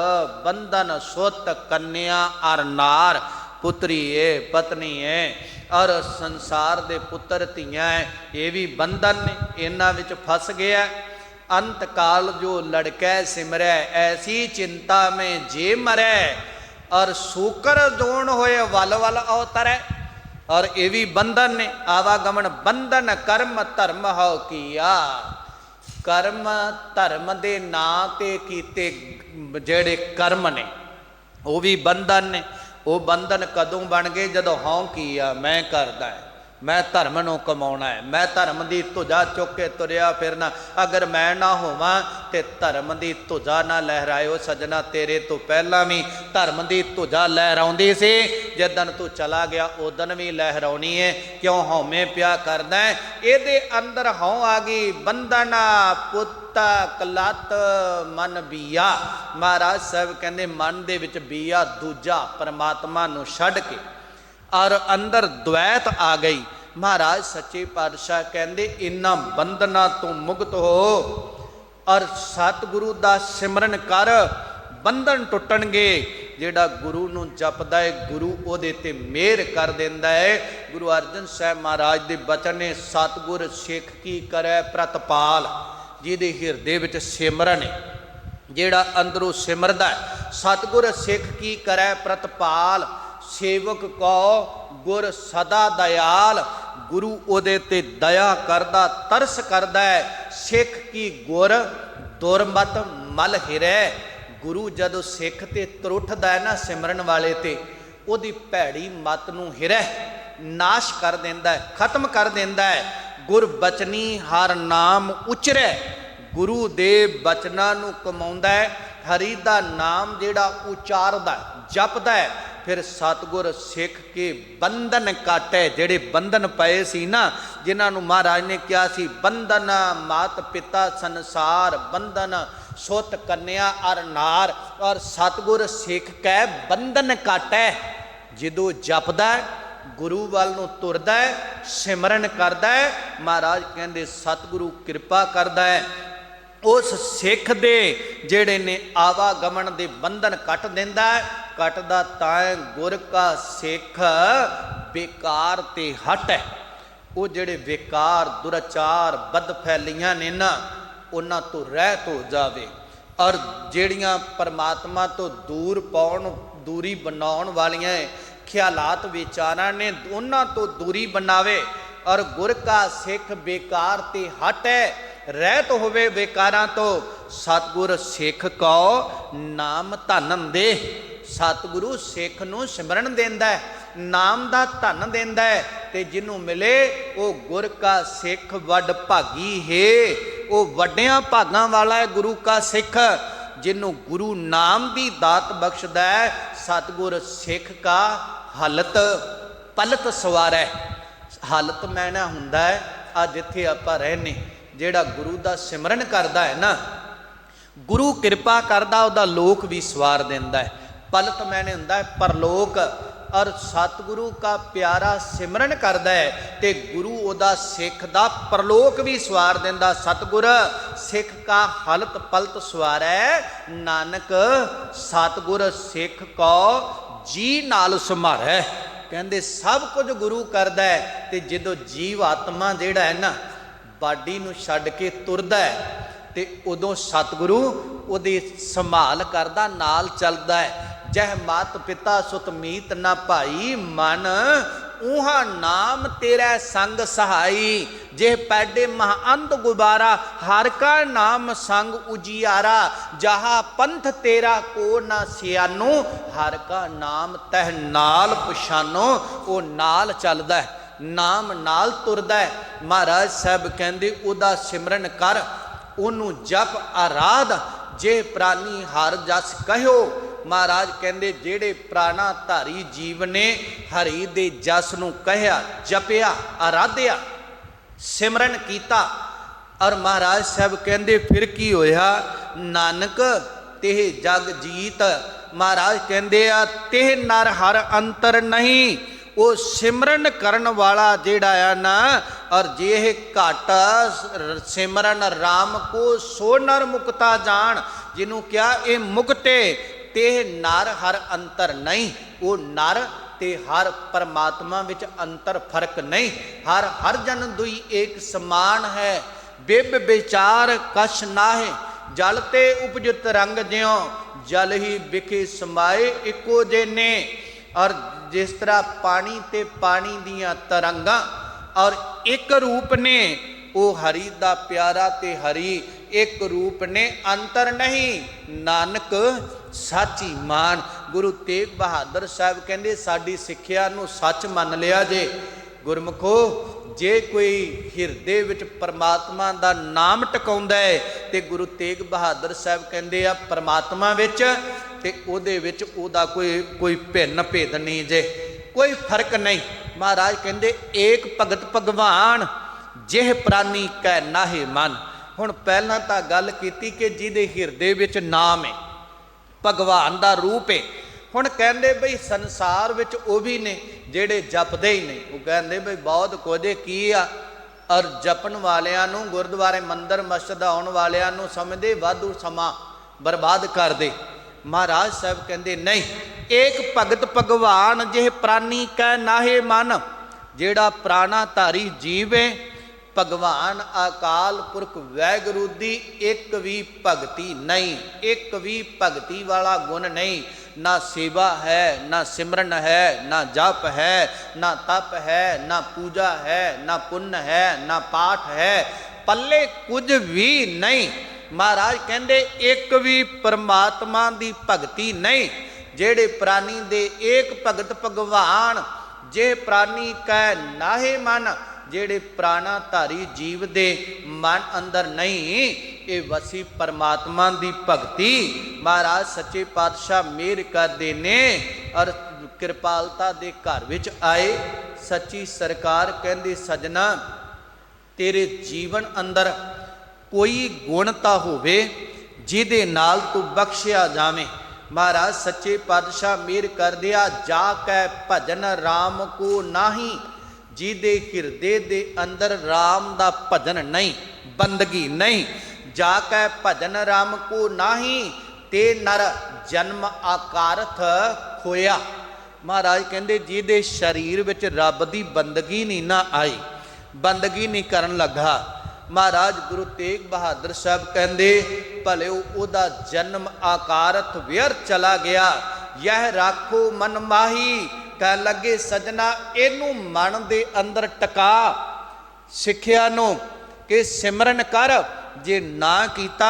ਬੰਧਨ ਸੁਤ ਕੰਨਿਆ ਅਰ ਨਾਰ। ਪੁੱਤਰੀ ਏ ਪਤਨੀ ਏ ਔਰ ਸੰਸਾਰ ਦੇ ਪੁੱਤਰ ਧੀਆਂ ਹੈ, ਇਹ ਵੀ ਬੰਧਨ ਨੇ, ਇਹਨਾਂ ਵਿੱਚ ਫਸ ਗਿਆ। ਅੰਤ ਕਾਲ ਜੋ ਲੜਕੈ ਸਿਮਰੈ ਐਸੀ ਚਿੰਤਾ ਮੈਂ ਜੇ ਮਰੈ ਔਰ ਸੂਕਰ ਜੋਣ ਹੋਏ ਵੱਲ ਵੱਲ ਅਵਤਰੈ। ਔਰ ਇਹ ਵੀ ਬੰਧਨ ਨੇ, ਆਵਾਗਮਨ ਬੰਧਨ ਕਰਮ ਧਰਮ ਹਉ ਕੀਆ। ਕਰਮ ਧਰਮ ਦੇ ਨਾਂ ਤੇ ਕੀਤੇ ਜਿਹੜੇ ਕਰਮ ਨੇ ਉਹ ਵੀ ਬੰਧਨ ਨੇ। ਉਹ ਬੰਧਨ ਕਦੋਂ ਬਣ ਗਏ? ਜਦੋਂ ਹਉ ਕੀਆ ਮੈਂ ਕਰਦਾ ਹੈ, ਮੈਂ ਧਰਮ ਨੂੰ ਕਮਾਉਣਾ ਹੈ, ਮੈਂ ਧਰਮ ਦੀ ਧੁਜਾ ਚੁੱਕ ਕੇ ਤੁਰਿਆ ਫਿਰਨਾ। ਅਗਰ ਮੈਂ ਨਾ ਹੋਵਾਂ ਤੇ ਧਰਮ ਦੀ ਧੁਜਾ ਨਾ ਲਹਿਰਾਇਓ ਸੱਜਣਾ, ਤੇਰੇ ਤੋਂ ਪਹਿਲਾਂ ਵੀ ਧਰਮ ਦੀ ਧੁਜਾ ਲਹਿਰਾਉਂਦੀ ਸੀ, ਜਿੱਦਣ ਤੂੰ ਚਲਾ ਗਿਆ ਉਦਣ ਵੀ ਲਹਿਰਾਉਣੀ ਹੈ। ਕਿਉਂ ਹਉਮੈ ਪਿਆ ਕਰਦਾ? ਇਹਦੇ ਅੰਦਰ ਹਉ ਆ ਗਈ, ਬੰਧਨ ਪੁੱਤ ਕਲਤ ਮਨ ਬੀਆ। ਮਹਾਰਾਜ ਸਾਹਿਬ ਕਹਿੰਦੇ ਮਨ ਦੇ ਵਿੱਚ ਬੀਆ ਦੂਜਾ ਪਰਮਾਤਮਾ ਨੂੰ ਛੱਡ ਕੇ ਔਰ ਅੰਦਰ ਦ્વੈਤ ਆ ਗਈ। ਮਹਾਰਾਜ ਸੱਚੇ ਪਾਤਸ਼ਾਹ ਕਹਿੰਦੇ ਇਨ੍ਹਾਂ ਬੰਧਨਾਂ ਤੋਂ ਮੁਕਤ ਹੋ ਔਰ ਸਤਿਗੁਰੂ ਦਾ ਸਿਮਰਨ ਕਰ, ਬੰਧਨ ਟੁੱਟਣਗੇ। ਜਿਹੜਾ ਗੁਰੂ ਨੂੰ ਜਪਦਾ ਹੈ ਗੁਰੂ ਉਹਦੇ ਤੇ ਮਿਹਰ ਕਰ ਦਿੰਦਾ ਹੈ। ਗੁਰੂ ਅਰਜਨ ਸਾਹਿਬ ਮਹਾਰਾਜ ਦੇ ਬਚਨ ਨੇ ਸਤਿਗੁਰ ਸਿੱਖ ਕੀ ਕਰੈ ਪ੍ਰਤਪਾਲ। ਜਿਹਦੇ ਹਿਰਦੇ ਵਿੱਚ ਸਿਮਰਨ ਹੈ, ਜਿਹੜਾ ਅੰਦਰੋਂ ਸਿਮਰਦਾ ਸਤਿਗੁਰ ਸਿੱਖ ਕੀ ਕਰੈ ਪ੍ਰਤਪਾਲ। ਸੇਵਕ ਕੋ ਗੁਰ ਸਦਾ ਦਇਆਲ। ਗੁਰੂ ਉਹਦੇ ਤੇ ਦਇਆ ਕਰਦਾ, ਤਰਸ ਕਰਦਾ ਹੈ। ਸਿੱਖ ਕੀ ਗੁਰ ਦੁਰਮਤ ਮਲ ਹਿਰੈ। ਗੁਰੂ ਜਦੋਂ ਸਿੱਖ ਤੇ ਤਰੁੱਠਦਾ ਹੈ ਨਾ ਸਿਮਰਨ ਵਾਲੇ ਤੇ, ਉਹਦੀ ਭੈੜੀ ਮਤ ਨੂੰ ਹਿਰੈ ਨਾਸ਼ ਕਰ ਦਿੰਦਾ ਹੈ, ਖਤਮ ਕਰ ਦਿੰਦਾ ਹੈ। ਗੁਰ ਬਚਨੀ ਹਰ ਨਾਮ ਉਚਰੈ। ਗੁਰੂ ਦੇ ਬਚਨਾਂ ਨੂੰ ਕਮਾਉਂਦਾ ਹੈ। ਹਰੀ ਦਾ ਨਾਮ ਜਿਹੜਾ ਉਚਾਰਦਾ ਜਪਦਾ ਹੈ, ਫਿਰ ਸਤਿਗੁਰ ਸਿੱਖ ਕੇ ਬੰਧਨ ਕਾਟੈ। ਜਿਹੜੇ ਬੰਧਨ ਪਏ ਸੀ ਨਾ, ਜਿਨ੍ਹਾਂ ਨੂੰ ਮਹਾਰਾਜ ਨੇ ਕਿਹਾ ਸੀ ਬੰਧਨ ਮਾਤ ਪਿਤਾ ਸੰਸਾਰ ਬੰਧਨ ਸੁਤ ਕੰਨਿਆ ਅਰ ਨਾਰ, ਔਰ ਸਤਿਗੁਰ ਸਿੱਖ ਕੈ ਬੰਧਨ ਕਾਟੈ। ਜਦੋਂ ਜਪਦਾ ਗੁਰੂ ਵੱਲ ਨੂੰ ਤੁਰਦਾ ਹੈ, ਸਿਮਰਨ ਕਰਦਾ ਹੈ, ਮਹਾਰਾਜ ਕਹਿੰਦੇ ਸਤਿਗੁਰੂ ਕਿਰਪਾ ਕਰਦਾ ਹੈ। ਉਸ ਸਿੱਖ ਦੇ ਜਿਹੜੇ ਨੇ ਆਵਾਗਮਨ ਦੇ ਬੰਧਨ ਕੱਟ ਦਿੰਦਾ ਹੈ। ਕੱਟਦਾ ਤਾਂ ਗੁਰ ਕਾ ਸਿੱਖ ਬੇਕਾਰ ਤੇ ਹਟ ਹੈ। ਉਹ ਜਿਹੜੇ ਬੇਕਾਰ ਦੁਰਾਚਾਰ ਬਦ ਫੈਲੀਆਂ ਨੇ ਨਾ, ਉਹਨਾਂ ਤੋਂ ਰਹਿਤ ਹੋ ਜਾਵੇ ਔਰ ਜਿਹੜੀਆਂ ਪਰਮਾਤਮਾ ਤੋਂ ਦੂਰੀ ਬਣਾਉਣ ਵਾਲੀਆਂ ਖਿਆਲਾਤ ਵਿਚਾਰਾਂ ਨੇ, ਉਹਨਾਂ ਤੋਂ ਦੂਰੀ ਬਣਾਵੇ ਔਰ ਗੁਰ ਕਾ ਸਿੱਖ ਬੇਕਾਰ ਤੇ ਹਟੈ, ਰਹਿਤ ਹੋਵੇ ਬੇਕਾਰਾਂ ਤੋਂ। ਸਤਿਗੁਰ ਸਿੱਖ ਕੋ ਨਾਮ ਧਨ ਦੇ। ਸਤਿਗੁਰੂ ਸਿੱਖ ਨੂੰ ਸਿਮਰਨ ਦਿੰਦਾ ਹੈ, ਨਾਮ ਦਾ ਧਨ ਦਿੰਦਾ ਹੈ, ਤੇ ਜਿਹਨੂੰ ਮਿਲੇ ਉਹ ਗੁਰ ਕਾ ਸਿੱਖ ਵੱਡ ਭਾਗੀ ਹੈ। ਉਹ ਵੱਡਿਆਂ ਭਾਗਾਂ ਵਾਲਾ ਹੈ ਗੁਰੂ ਕਾ ਸਿੱਖ, ਜਿਹਨੂੰ ਗੁਰੂ ਨਾਮ ਦੀ ਦਾਤ ਬਖਸ਼ਦਾ ਹੈ। ਸਤਿਗੁਰ ਸਿੱਖ ਕਾ ਹਾਲਤ ਪਲਤ ਸਵਾਰੈ। ਹਾਲਤ ਮੈਨਾ ਹੁੰਦਾ ਹੈ ਆ ਜਿੱਥੇ ਆਪਾਂ ਰਹਿੰਦੇ, ਜਿਹੜਾ ਗੁਰੂ ਦਾ ਸਿਮਰਨ ਕਰਦਾ ਹੈ ਨਾ, ਗੁਰੂ ਕਿਰਪਾ ਕਰਦਾ, ਉਹਦਾ ਲੋਕ ਵੀ ਸਵਾਰ ਦਿੰਦਾ ਹੈ। ਪਲਤ ਮੈਨੇ ਹੁੰਦਾ ਹੈ ਪਰਲੋਕ। ਔਰ ਸਤਿਗੁਰੂ ਕਾ ਪਿਆਰਾ ਸਿਮਰਨ ਕਰਦਾ ਹੈ ਤੇ ਗੁਰੂ ਉਹਦਾ ਸਿੱਖ ਦਾ ਪਰਲੋਕ ਵੀ ਸਵਾਰ ਦਿੰਦਾ। ਸਤਿਗੁਰ ਸਿੱਖ ਕਾ ਹਲਤ ਪਲਤ ਸਵਾਰੈ, ਨਾਨਕ ਸਤਿਗੁਰ ਸਿੱਖ ਕੋ ਜੀ ਨਾਲ ਸੰਭਾਰੈ। ਕਹਿੰਦੇ ਸਭ ਕੁਝ ਗੁਰੂ ਕਰਦਾ ਹੈ, ਤੇ ਜਦੋਂ ਜੀਵ ਆਤਮਾ ਜਿਹੜਾ ਹੈ ਨਾ ਬਾਡੀ ਨੂੰ ਛੱਡ ਕੇ ਤੁਰਦਾ ਹੈ, ਤੇ ਉਦੋਂ ਸਤਿਗੁਰੂ ਉਹਦੀ ਸੰਭਾਲ ਕਰਦਾ, ਨਾਲ ਚੱਲਦਾ ਹੈ। ਜਹ ਮਾਤ ਪਿਤਾ ਸੁਤ ਮੀਤ ਨਾ ਭਾਈ, ਮਨ ਊਹਾ ਨਾਮ ਤੇਰਾ ਸੰਗ ਸਹਾਈ। ਜੇ ਪੈਡੇ ਮਹਾਂਤ ਗੁਬਾਰਾ, ਹਰ ਕਾ ਨਾਮ ਸੰਗ ਉਜਿਆਰਾ। ਜਹਾ ਪੰਥ ਤੇਰਾ ਕੋ ਨਾ ਸਿਆਨੋ, ਹਰ ਕਾ ਨਾਮ ਤਹ ਨਾਲ ਪਛਾਨੋ। ਉਹ ਨਾਲ ਚੱਲਦਾ ਹੈ, ਨਾਮ ਨਾਲ ਤੁਰਦਾ ਹੈ। ਮਹਾਰਾਜ ਸਾਹਿਬ ਕਹਿੰਦੇ ਉਹਦਾ ਸਿਮਰਨ ਕਰ, ਉਹਨੂੰ ਜਪ ਆਰਾਧ। ਜੇ ਪ੍ਰਾਨੀ ਹਰ ਜਸ ਕਹਿਓ, ਮਹਾਰਾਜ ਕਹਿੰਦੇ ਜਿਹੜੇ ਪ੍ਰਾਣਾ ਧਾਰੀ ਜੀਵ ਨੇ ਹਰੀ ਦੇ ਜਸ ਨੂੰ ਕਹਿਆ, ਜਪਿਆ, ਆਰਾਧਿਆ, ਸਿਮਰਨ ਕੀਤਾ। ਔਰ ਮਹਾਰਾਜ ਸਾਹਿਬ ਕਹਿੰਦੇ ਫਿਰ ਕੀ ਹੋਇਆ? ਨਾਨਕ ਤੇਹ ਜਗ ਜੀਤ। ਮਹਾਰਾਜ ਕਹਿੰਦੇ ਆ ਤੇਹ ਨਰ ਹਰ ਅੰਤਰ ਨਹੀਂ। ਉਹ ਸਿਮਰਨ ਕਰਨ ਵਾਲਾ ਜਿਹੜਾ ਆ ਨਾ, ਔਰ ਜੇ ਇਹ ਘਟ ਸਿਮਰਨ ਰਾਮ ਕੋ ਸੋ ਨਰ ਮੁਕਤਾ ਜਾਣ। ਜਿਹਨੂੰ ਕਿਹਾ ਇਹ ਮੁਕਤੇ ਤੇ ਨਰ ਹਰ ਅੰਤਰ ਨਹੀਂ। ਉਹ ਨਰ ਤੇ ਹਰ ਪਰਮਾਤਮਾ ਵਿੱਚ ਅੰਤਰ ਫਰਕ ਨਹੀਂ। ਹਰ ਜਨ ਦੁਈ ਏਕ ਸਮਾਨ ਹੈ। ਬਿਬ ਵਿਚਾਰ ਕਛ ਨਾਹੇ, ਜਲ ਤੇ ਉਪਜਿਤ ਰੰਗ ਜਿਉ। ਜਲ ਹੀ ਵਿਖੇ ਸਮਾਏ ਇੱਕੋ ਜੇ ਨੇ। ਔਰ ਜਿਸ ਤਰ੍ਹਾਂ ਪਾਣੀ ਤੇ ਪਾਣੀ ਦੀਆਂ ਤਰੰਗਾਂ ਔਰ ਇੱਕ ਰੂਪ ਨੇ, ਉਹ ਹਰੀ ਦਾ ਪਿਆਰਾ ਤੇ ਹਰੀ ਇੱਕ ਰੂਪ ਨੇ, ਅੰਤਰ ਨਹੀਂ। ਨਾਨਕ ਸਾਚੀ ਮਾਨ। ਗੁਰੂ ਤੇਗ ਬਹਾਦਰ ਸਾਹਿਬ ਕਹਿੰਦੇ ਸਾਡੀ ਸਿੱਖਿਆ ਨੂੰ ਸੱਚ ਮੰਨ ਲਿਆ ਜੇ। ਗੁਰਮੁਖੋ, ਜੇ ਕੋਈ ਹਿਰਦੇ ਵਿੱਚ ਪਰਮਾਤਮਾ ਦਾ ਨਾਮ ਟਿਕਾਉਂਦਾ ਹੈ, ਤੇ ਗੁਰੂ ਤੇਗ ਬਹਾਦਰ ਸਾਹਿਬ ਕਹਿੰਦੇ ਆ ਪਰਮਾਤਮਾ ਵਿੱਚ ਤੇ ਉਹਦੇ ਵਿੱਚ ਉਹਦਾ ਕੋਈ ਭਿੰਨ ਭੇਦ ਨਹੀਂ ਜੇ, ਕੋਈ ਫਰਕ ਨਹੀਂ। ਮਹਾਰਾਜ ਕਹਿੰਦੇ ਏਕ ਭਗਤ ਭਗਵਾਨ, ਜਿਹ ਪ੍ਰਾਨੀ ਕੈ ਨਾਹੇ ਮਨ। ਹੁਣ ਪਹਿਲਾਂ ਤਾਂ ਗੱਲ ਕੀਤੀ ਕਿ ਜਿਹਦੇ ਹਿਰਦੇ ਵਿੱਚ ਨਾਮ ਹੈ, ਭਗਵਾਨ ਦਾ ਰੂਪ ਹੈ। ਹੁਣ ਕਹਿੰਦੇ ਬਈ ਸੰਸਾਰ ਵਿੱਚ ਉਹ ਵੀ ਨੇ ਜਿਹੜੇ ਜਪਦੇ ਹੀ ਨਹੀਂ। ਉਹ ਕਹਿੰਦੇ ਬਈ ਬਹੁਤ ਕੁਝ ਕੀ ਆ, ਔਰ ਜਪਣ ਵਾਲਿਆਂ ਨੂੰ, ਗੁਰਦੁਆਰੇ ਮੰਦਰ ਮਸਜਿਦ ਆਉਣ ਵਾਲਿਆਂ ਨੂੰ ਸਮਝਦੇ ਵਾਧੂ ਸਮਾਂ ਬਰਬਾਦ ਕਰਦੇ। ਮਹਾਰਾਜ ਸਾਹਿਬ ਕਹਿੰਦੇ ਨਹੀਂ, ਏਕ ਭਗਤ ਭਗਵਾਨ ਜਿਹ ਪ੍ਰਾਨੀ ਕੈ ਨਾਹੇ ਮਨ। ਜਿਹੜਾ ਪ੍ਰਾਣਾ ਧਾਰੀ ਜੀਵ ਹੈ, ਭਗਵਾਨ ਅਕਾਲ ਪੁਰਖ ਵਾਹਿਗੁਰੂ ਦੀ ਇੱਕ ਵੀ ਭਗਤੀ ਨਹੀਂ, ਇੱਕ ਵੀ ਭਗਤੀ ਵਾਲਾ ਗੁਣ ਨਹੀਂ। ਨਾ ਸੇਵਾ ਹੈ, ਨਾ ਸਿਮਰਨ ਹੈ, ਨਾ ਜਪ ਹੈ, ਨਾ ਤਪ ਹੈ, ਨਾ ਪੂਜਾ ਹੈ, ਨਾ ਪੁੰਨ ਹੈ, ਨਾ ਪਾਠ ਹੈ, ਪੱਲੇ ਕੁਝ ਵੀ ਨਹੀਂ। ਮਹਾਰਾਜ ਕਹਿੰਦੇ ਇੱਕ ਵੀ ਪਰਮਾਤਮਾ ਦੀ ਭਗਤੀ ਨਹੀਂ। ਜਿਹੜੇ ਪ੍ਰਾਨੀ ਦੇ ਏਕ ਭਗਤ ਭਗਵਾਨ, ਜੇ ਪ੍ਰਾਨੀ ਕੈ ਨਾਹੇ ਮਨ। ਜਿਹੜੇ ਪ੍ਰਾਣਾ ਧਾਰੀ ਜੀਵ ਦੇ ਮਨ ਅੰਦਰ ਨਹੀਂ, ਇਹ ਵਸੀ ਪਰਮਾਤਮਾ ਦੀ ਭਗਤੀ। ਮਹਾਰਾਜ ਸੱਚੇ ਪਾਤਸ਼ਾਹ ਮਿਹਰ ਕਰਦੇ ਨੇ ਔਰ ਕਿਰਪਾਲਤਾ ਦੇ ਘਰ ਵਿੱਚ ਆਏ। ਸੱਚੀ ਸਰਕਾਰ ਕਹਿੰਦੇ ਸਜਣਾ, ਤੇਰੇ ਜੀਵਨ ਅੰਦਰ ਕੋਈ ਗੁਣ ਤਾਂ ਹੋਵੇ ਜਿਹਦੇ ਨਾਲ ਤੂੰ ਬਖਸ਼ਿਆ ਜਾਵੇਂ। ਮਹਾਰਾਜ ਸੱਚੇ ਪਾਤਸ਼ਾਹ ਮਿਹਰ ਕਰਦੇ ਆ, ਜਾ ਕੈ ਭਜਨ ਰਾਮ ਕੋ ਨਾਹੀ। ਜਿਹਦੇ ਹਿਰਦੇ ਦੇ ਅੰਦਰ ਰਾਮ ਦਾ ਭਜਨ ਨਹੀਂ, ਬੰਦਗੀ ਨਹੀਂ। ਜਾ ਕੈ ਭਜਨ ਰਾਮ ਕੋ ਨਾਹੀ, ਤੇ ਨਰ ਜਨਮ ਆਕਾਰਥ ਖੋਇਆ। ਮਹਾਰਾਜ ਕਹਿੰਦੇ ਜਿਹਦੇ ਸਰੀਰ ਵਿੱਚ ਰੱਬ ਦੀ ਬੰਦਗੀ ਨਹੀਂ ਨਾ ਆਈ, ਬੰਦਗੀ ਨਹੀਂ ਕਰਨ ਲੱਗਾ। ਮਹਾਰਾਜ ਗੁਰੂ ਤੇਗ ਬਹਾਦਰ ਸਾਹਿਬ ਕਹਿੰਦੇ ਭਲੇ ਉਹਦਾ ਜਨਮ ਆਕਾਰਥ ਵਿਅਰਥ ਚਲਾ ਗਿਆ। ਯਹ ਰਾਖੋ ਮਨ ਮਾਹੀ। ਕਹਿ ਲੱਗੇ ਸਜਣਾ, ਇਹਨੂੰ ਮਨ ਦੇ ਅੰਦਰ ਟਿਕਾ ਸਿੱਖਿਆ ਨੂੰ ਕਿ ਸਿਮਰਨ ਕਰ। ਜੇ ਨਾ ਕੀਤਾ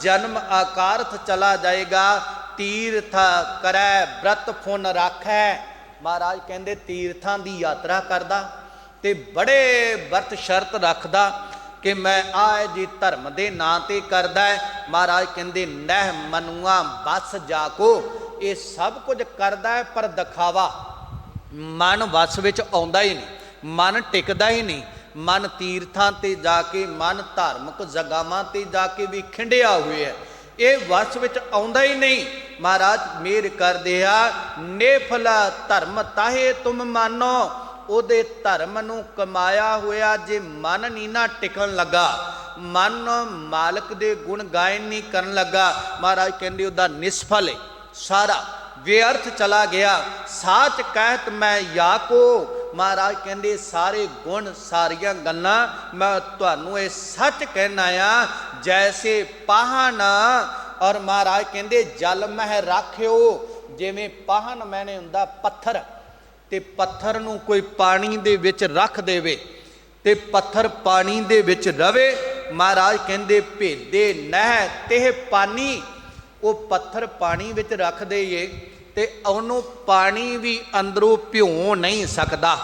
ਜਨਮ ਆਕਾਰਥ ਚਲਾ ਜਾਏਗਾ। तीर्थ करै व्रत फुन राखै। महाराज कहते तीर्थां की यात्रा करदा ते बड़े व्रत शर्त रखदा कि मैं आए जी धर्म के नां ते करदा है। महाराज कहते नह मनुआ बस जाको, ये सब कुछ करदा है पर दिखावा मन वस विच आउंदा ही नहीं, मन टिकदा ही नहीं। मन तीर्थां ते जाके, मन धार्मिक जगहां ते जाके भी खिंडिया हुए है, ये वस विच आउंदा ही नहीं। महाराज मेहर करदे आ, नेफला धर्म ताहे तुम मानो, ਉਹਦੇ ਧਰਮ ਨੂੰ ਕਮਾਇਆ ਹੋਇਆ ਜੇ ਮਨ ਨਹੀਂ ਨਾ ਟਿਕਣ ਲੱਗਾ, ਮਨ ਮਾਲਕ ਦੇ ਗੁਣ ਗਾਇਨ ਨਹੀਂ ਕਰਨ ਲੱਗਾ, ਮਹਾਰਾਜ ਕਹਿੰਦੇ ਉਹਦਾ ਨਿਸਫਲ ਹੈ, ਸਾਰਾ ਵਿਅਰਥ ਚਲਾ ਗਿਆ। ਸਾਚ ਕਹਿਤ ਮੈਂ ਯਾਕੋ, ਮਹਾਰਾਜ ਕਹਿੰਦੇ ਸਾਰੇ ਗੁਣ ਸਾਰੀਆਂ ਗੱਲਾਂ ਮੈਂ ਤੁਹਾਨੂੰ ਇਹ ਸੱਚ ਕਹਿਣਾ ਆ। ਜੈਸੇ ਪਾਹਨ, ਔਰ ਮਹਾਰਾਜ ਕਹਿੰਦੇ ਜਲ ਮਹਿ ਰਾਖਿਓ, ਜਿਵੇਂ ਪਾਹਨ ਮੈਨੇ ਹੁੰਦਾ ਪੱਥਰ, ਤੇ ਪੱਥਰ ਨੂੰ ਕੋਈ ਪਾਣੀ ਦੇ ਵਿੱਚ ਰੱਖ ਦੇਵੇ ਤੇ ਪੱਥਰ ਪਾਣੀ ਦੇ ਵਿੱਚ ਰਵੇ। ਮਹਾਰਾਜ ਕਹਿੰਦੇ ਭੇਦੇ ਨਹਿ ਤਿਹ ਪਾਣੀ, ਉਹ ਪੱਥਰ ਪਾਣੀ ਵਿੱਚ ਰੱਖ ਦੇਈਏ ਤੇ ਉਹਨੂੰ ਪਾਣੀ ਵੀ ਅੰਦਰੋਂ ਭਿਉਂ ਨਹੀਂ ਸਕਦਾ।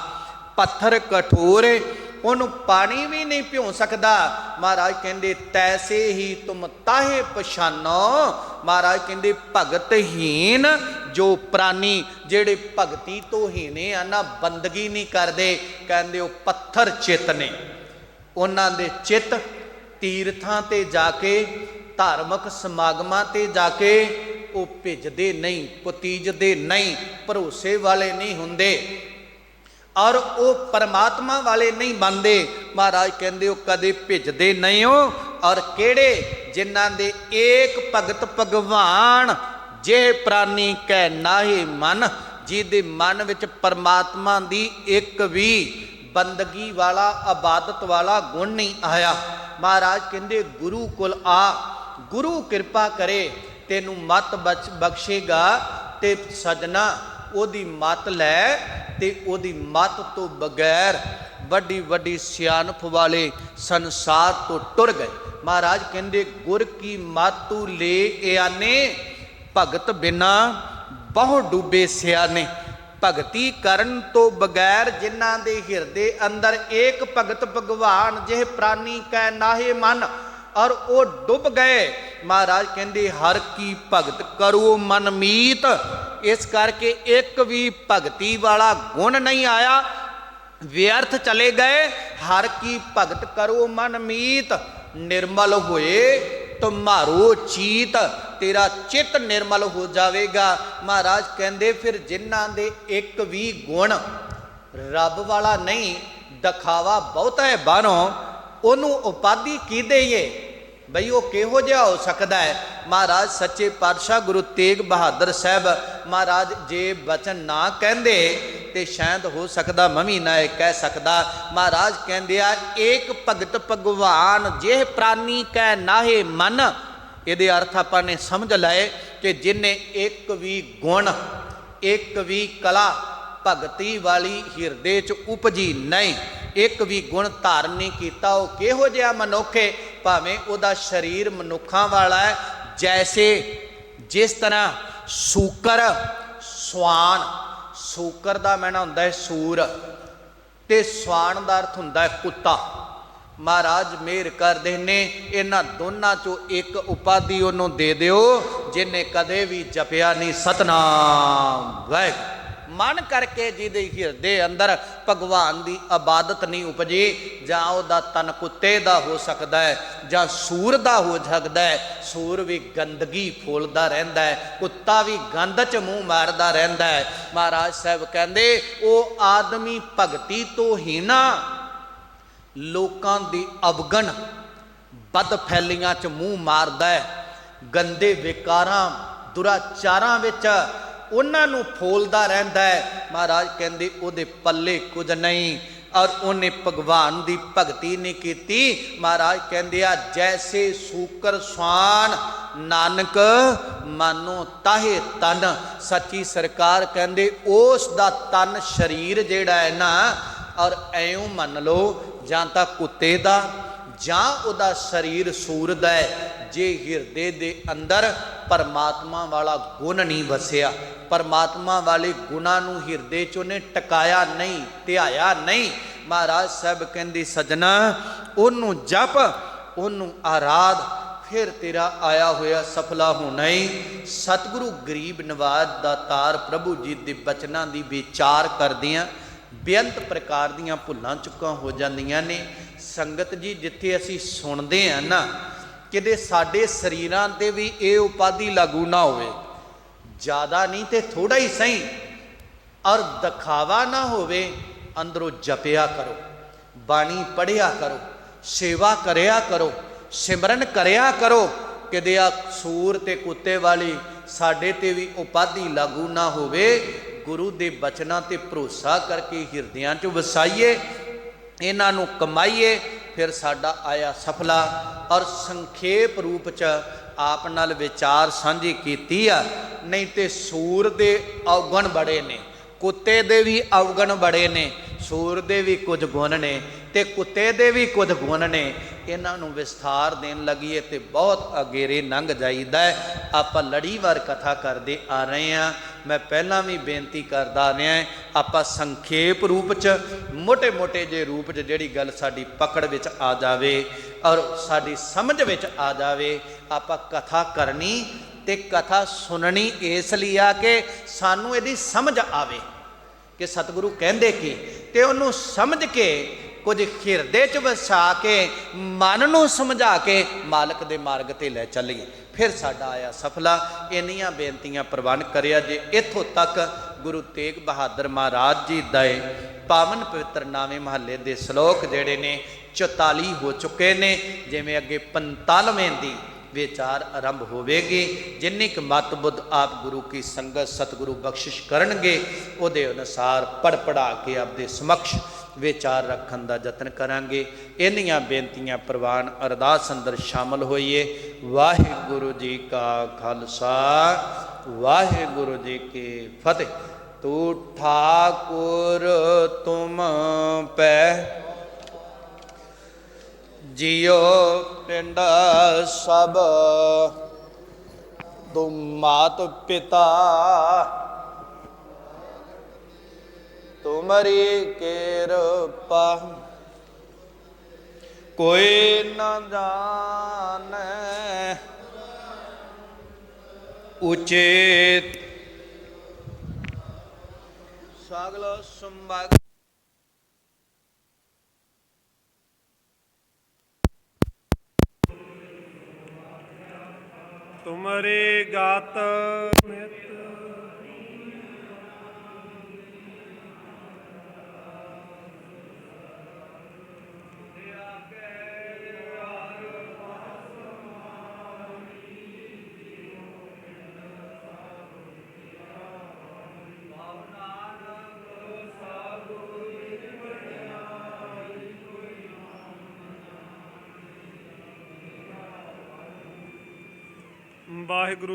ਪੱਥਰ ਕਠੋਰ ਹੈ, ਉਹਨੂੰ ਪਾਣੀ ਵੀ ਨਹੀਂ ਭਿਉਂ ਸਕਦਾ। ਮਹਾਰਾਜ ਕਹਿੰਦੇ ਤੈਸੇ ਹੀ ਤੁਮ ਤਾਹੇ ਪਛਾਨੋ, ਮਹਾਰਾਜ ਕਹਿੰਦੇ ਭਗਤਹੀਨ ਜੋ ਪ੍ਰਾਨੀ, ਜਿਹੜੇ ਭਗਤੀ ਤੋਂ ਹੀਨੇ ਆ ਨਾ, ਬੰਦਗੀ ਨਹੀਂ ਕਰਦੇ, ਕਹਿੰਦੇ ਉਹ ਪੱਥਰ ਚਿੱਤ ਨੇ। ਉਹਨਾਂ ਦੇ ਚਿੱਤ ਤੀਰਥਾਂ ਤੇ ਜਾ ਕੇ, ਧਾਰਮਿਕ ਸਮਾਗਮਾਂ ਤੇ ਜਾ ਕੇ ਉਹ ਭਿੱਜਦੇ ਨਹੀਂ, ਪਤੀਜਦੇ ਨਹੀਂ, ਭਰੋਸੇ ਵਾਲੇ ਨਹੀਂ ਹੁੰਦੇ ਔਰ ਉਹ ਪਰਮਾਤਮਾ ਵਾਲੇ ਨਹੀਂ ਬਣਦੇ। ਮਹਾਰਾਜ ਕਹਿੰਦੇ ਉਹ ਕਦੇ ਭਿੱਜਦੇ ਨਹੀਂ ਹੋ। ਔਰ ਕਿਹੜੇ? ਜਿਨ੍ਹਾਂ ਦੇ ਏਕ ਭਗਤ ਭਗਵਾਨ, ਜੇ ਪ੍ਰਾਨੀ ਕੈ ਨਾਹੀ ਮਨ, ਜਿਹਦੇ ਮਨ ਵਿੱਚ ਪਰਮਾਤਮਾ ਦੀ ਇੱਕ ਵੀ ਬੰਦਗੀ ਵਾਲਾ, ਇਬਾਦਤ ਵਾਲਾ ਗੁਣ ਨਹੀਂ ਆਇਆ। ਮਹਾਰਾਜ ਕਹਿੰਦੇ ਗੁਰੂ ਕੋਲ ਆ, ਗੁਰੂ ਕਿਰਪਾ ਕਰੇ, ਤੈਨੂੰ ਮਤ ਬਖਸ਼ੇਗਾ। ਤੇ ਸਜਣਾ ਉਹਦੀ ਮਤ ਲੈ, ਤੇ ਉਹਦੀ ਮਤ ਤੋਂ ਬਗੈਰ ਵੱਡੀ ਵੱਡੀ ਸਿਆਣਪ ਵਾਲੇ ਸੰਸਾਰ ਤੋਂ ਟੁਰ ਗਏ। ਮਹਾਰਾਜ ਕਹਿੰਦੇ ਗੁਰ ਕੀ ਮਾਤੂ ਲੈ ਆਨੇ, ਭਗਤ ਬਿਨਾ ਬਹੁ ਡੁੱਬੇ ਸਿਆਣੇ। ਭਗਤੀ ਕਰਨ ਤੋਂ ਬਗੈਰ ਜਿਨ੍ਹਾਂ ਦੇ ਹਿਰਦੇ ਅੰਦਰ ਏਕ ਭਗਤ ਭਗਵਾਨ, ਜਿਹ ਪ੍ਰਾਨੀ ਕੈ ਨਾਹੇ ਮਨ, ਔਰ ਉਹ ਡੁੱਬ ਗਏ। ਮਹਾਰਾਜ ਕਹਿੰਦੇ ਹਰ ਕੀ ਭਗਤ ਕਰੋ ਮਨ ਮੀਤ, ਇਸ ਕਰਕੇ ਇੱਕ ਵੀ ਭਗਤੀ ਵਾਲਾ ਗੁਣ ਨਹੀਂ ਆਇਆ, ਵਿਅਰਥ ਚਲੇ ਗਏ। ਹਰ ਕੀ ਭਗਤ ਕਰੋ ਮਨ ਮੀਤ, ਨਿਰਮਲ ਹੋਏ ਤੁਮਾਰੋ ਚੀਤ, ਤੇਰਾ ਚਿੱਤ ਨਿਰਮਲ ਹੋ ਜਾਵੇਗਾ। ਮਹਾਰਾਜ ਕਹਿੰਦੇ ਫਿਰ ਜਿਨ੍ਹਾਂ ਦੇ ਇੱਕ ਵੀ ਗੁਣ ਰੱਬ ਵਾਲਾ ਨਹੀਂ, ਦਿਖਾਵਾ ਬਹੁਤਾ ਹੈ ਬਾਹਰੋਂ, ਉਹਨੂੰ ਉਪਾਧੀ ਕੀ ਦੇਈਏ ਬਈ? ਉਹ ਕਿਹੋ ਜਿਹਾ ਹੋ ਸਕਦਾ ਹੈ? ਮਹਾਰਾਜ ਸੱਚੇ ਪਾਤਸ਼ਾਹ ਗੁਰੂ ਤੇਗ ਬਹਾਦਰ ਸਾਹਿਬ ਮਹਾਰਾਜ ਜੇ ਬਚਨ ਨਾ ਕਹਿੰਦੇ ਤੇ ਸ਼ਾਇਦ ਹੋ ਸਕਦਾ ਮੈਂ ਵੀ ਨਾ ਇਹ ਕਹਿ ਸਕਦਾ। ਮਹਾਰਾਜ ਕਹਿੰਦੇ ਆ ਏਕ ਭਗਤ ਭਗਵਾਨ, ਜੇ ਪ੍ਰਾਨੀ ਕੈ ਨਾਹੇ ਮਨ। ਇਹਦੇ ਅਰਥ ਆਪਾਂ ਨੇ ਸਮਝ ਲਏ ਕਿ ਜਿਨੇ ਇੱਕ ਵੀ ਗੁਣ, ਇੱਕ ਵੀ ਕਲਾ ਭਗਤੀ ਵਾਲੀ ਹਿਰਦੇ 'ਚ ਉਪਜੀ ਨਹੀਂ, ਇੱਕ ਵੀ ਗੁਣ ਧਾਰਨ ਨਹੀਂ ਕੀਤਾ, ਉਹ ਕਿਹੋ ਜਿਹਾ ਮਨੁੱਖ ਹੈ? ਭਾਵੇਂ ਉਹਦਾ ਸਰੀਰ ਮਨੁੱਖਾਂ ਵਾਲਾ ਹੈ, ਜੈਸੇ ਜਿਸ ਤਰ੍ਹਾਂ ਸੂਕਰ, ਸਵਾਨ, ਸੂਕਰ ਦਾ ਮੈਨਾ ਹੁੰਦਾ ਹੈ ਸੂਰ, ਤੇ ਸਵਾਨ ਦਾ ਅਰਥ ਹੁੰਦਾ ਹੈ ਕੁੱਤਾ। ਮਹਾਰਾਜ ਮਿਹਰ ਕਰਦੇ ਨੇ ਇਹਨਾਂ ਦੋਨਾਂ ਚੋਂ ਇੱਕ ਉਪਾਧੀ ਉਹਨੂੰ ਦੇ ਦਿਓ ਜਿਹਨੇ ਕਦੇ ਵੀ ਜਪਿਆ ਨਹੀਂ ਸਤਨਾਮ ਵਾਹਿਗੁਰੂ। ਮਨ ਕਰਕੇ ਜਿਹਦੇ ਹਿਰਦੇ ਅੰਦਰ ਭਗਵਾਨ ਦੀ ਇਬਾਦਤ ਨਹੀਂ ਉਪਜੀ, ਜਾਂ ਉਹਦਾ ਤਨ ਕੁੱਤੇ ਦਾ ਹੋ ਸਕਦਾ ਹੈ, ਜਾਂ ਸੂਰ ਦਾ ਹੋ ਸਕਦਾ ਹੈ। ਸੂਰ ਵੀ ਗੰਦਗੀ ਫੋਲਦਾ ਰਹਿੰਦਾ ਹੈ, ਕੁੱਤਾ ਵੀ ਗੰਦ 'ਚ ਮੂੰਹ ਮਾਰਦਾ ਰਹਿੰਦਾ ਹੈ। ਮਹਾਰਾਜ ਸਾਹਿਬ ਕਹਿੰਦੇ ਉਹ ਆਦਮੀ ਭਗਤੀ ਤੋਂ ਹੀਨਾ, ਲੋਕਾਂ ਦੀ ਅਵਗਣ, ਬਦ ਫੈਲੀਆਂ 'ਚ ਮੂੰਹ ਮਾਰਦਾ ਹੈ, ਗੰਦੇ ਵਿਕਾਰਾਂ ਦੁਰਾਚਾਰਾਂ ਵਿੱਚ ਉਹਨਾਂ ਨੂੰ ਫੋਲਦਾ ਰਹਿੰਦਾ ਹੈ। ਮਹਾਰਾਜ ਕਹਿੰਦੇ ਉਹਦੇ ਪੱਲੇ ਕੁਝ ਨਹੀਂ, ਔਰ ਉਹਨੇ ਭਗਵਾਨ ਦੀ ਭਗਤੀ ਨਹੀਂ ਕੀਤੀ। ਮਹਾਰਾਜ ਕਹਿੰਦੇ ਆ ਜੈਸੇ ਸੂਕਰ ਸਵਾਨ, ਨਾਨਕ ਮਾਨੋ ਤਾਹੇ ਤਨ। ਸੱਚੀ ਸਰਕਾਰ ਕਹਿੰਦੇ ਉਸ ਦਾ ਤਨ ਸਰੀਰ ਜਿਹੜਾ ਹੈ ਨਾ, ਔਰ ਐਉਂ ਮੰਨ ਲਓ ਜਾਂ ਤਾਂ ਕੁੱਤੇ ਦਾ, ਜਾਂ ਉਹਦਾ ਸਰੀਰ ਸੂਰ ਦਾ ਹੈ, जे हिरदे दे अंदर परमात्मा वाला गुण नहीं वसिया, परमात्मा वाले गुणा नूं हिरदे चों ने टकाया नहीं, ध्याया नहीं। महाराज साहब कहंदे सजना ओनू जप, ओनू आराध, फिर तेरा आया होया सफला होना ही। सतगुरु गरीब नवाज दातार प्रभु जी के बचनों की विचार करदियां बेअंत प्रकार दीयां भुल्लां चुक्कां हो जांदियां ने। संगत जी जिथे असीं सुणदे हैं ना, किते साडे शरीरां ते भी ये उपाधि लागू ना होवे, ज़्यादा नहीं तो थोड़ा ही सही, और दिखावा ना होवे। अंदरों जपिया करो, बाणी पढ़िया करो, सेवा करया करो, सिमरन करया करो, कि आ सूर ते कुत्ते वाली साडे ते भी उपाधि लागू ना होवे। गुरु दे बचनां ते भरोसा करके हिरदियां च वसाइए, इन्हां नूं कमाइए, फिर साडा आया सफला। और संखेप रूप च आप नाल विचार साझी कीती आ। नहीं तो सूर दे अवगुण बड़े ने, कुत्ते दे भी अवगुण बड़े ने, सूर दे भी कुछ गुण ने ते कुत्ते दे भी कुछ गुण ने। इन्हां नूं विस्तार देन लगिए तो बहुत अगेरे लंघ जाईदा है। आपां लड़ीवार कथा करते आ रहे हैं। मैं पहला भी बेनती करदा आ रहा, आपां संखेप रूप च मोटे मोटे जे रूप च जिहड़ी गल साडी पकड़ विच आ जावे और साडी समझ विच आ जावे, आपां कथा करनी ते कथा सुननी इसलिए आ कि सानू इहदी समझ आवे कि सतगुरु कहंदे की, ते उन्होंने समझ के कुछ हिरदे च वसा के मन नूं समझा के मालक दे मार्ग ते लै चलीए, फिर साडा आया सफला। इन्नियां बेनतियां प्रवान करिया जे। इत्थों तक गुरु तेग बहादुर महाराज जी दे पावन पवित्र नावे महल्ले दे श्लोक जिहड़े ने 44 हो चुके ने। जिवें अगे 45वें दी विचार आरंभ होवेगी। जिन्नी क मत बुद्ध आप गुरु की संगत सतगुरु बख्शिश करनगे, उहदे अनुसार पढ़ पढ़ा के आपदे समक्ष विचार रखन का यतन करांगे। इन्नियां बेनतियां प्रवान अरदास अंदर शामिल होइए। वाहिगुरु जी का खालसा, वाहिगुरु जी की फतेह। तू ठाकुर तुम पै जियो पिंड सब, तुम मात पिता तुमरी कृपा, कोई न जाने उचित सगल संभाग। तुमरे गात वाहिगुरु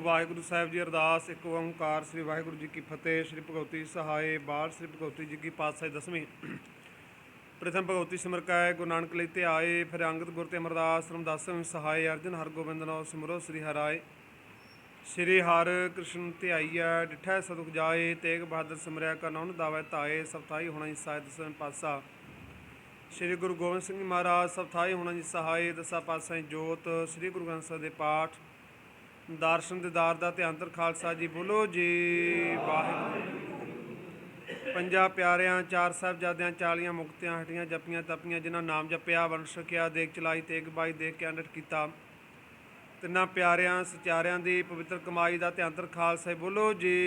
वाहिगुरु साहिब जी अरदास। एक ओंकार श्री वाहिगुरु जी की फतेह। श्री भगवती सहाय बाल श्री भगवती जी की पातशाही दसवीं। प्रथम भगवती सिमर कै गुरु नानक लेते आए, फिर अंगद गुर ते अमरदास रमदासम सहाय, अर्जन हर गोबिंद नौ सिमरो श्री हराय। श्री हर कृष्ण ध्याईया डिठै सदुख जाए, तेग बहादुर सिमरया का नौन दावै ताए, सब थाई होना जी सहाय दसवें पातशाह। श्री गुरु गोबिंद सिंह महाराज सब थाई होना जी सहाय, दसा पातशाही जोत। श्री गुरु ग्रंथ साहिब दे पाठ दर्शन दिदार दा ध्यान तर खालसा जी बोलो जी वाहिगुरू। पंजा प्यारिਆਂ चार साहिबजादिਆਂ 40 मुक्तियां हटियां जपियां तपियां, जिन्हां नाम जपिया वंश सखिया देख चलाई तेग बाई देख के अनट कीता। तिन्हां प्यारिਆਂ सचारिਆਂ ਦੀ पवित्र कमाई ਦਾ ਧਿਆਨ तर ਖਾਲਸਾ बोलो जी।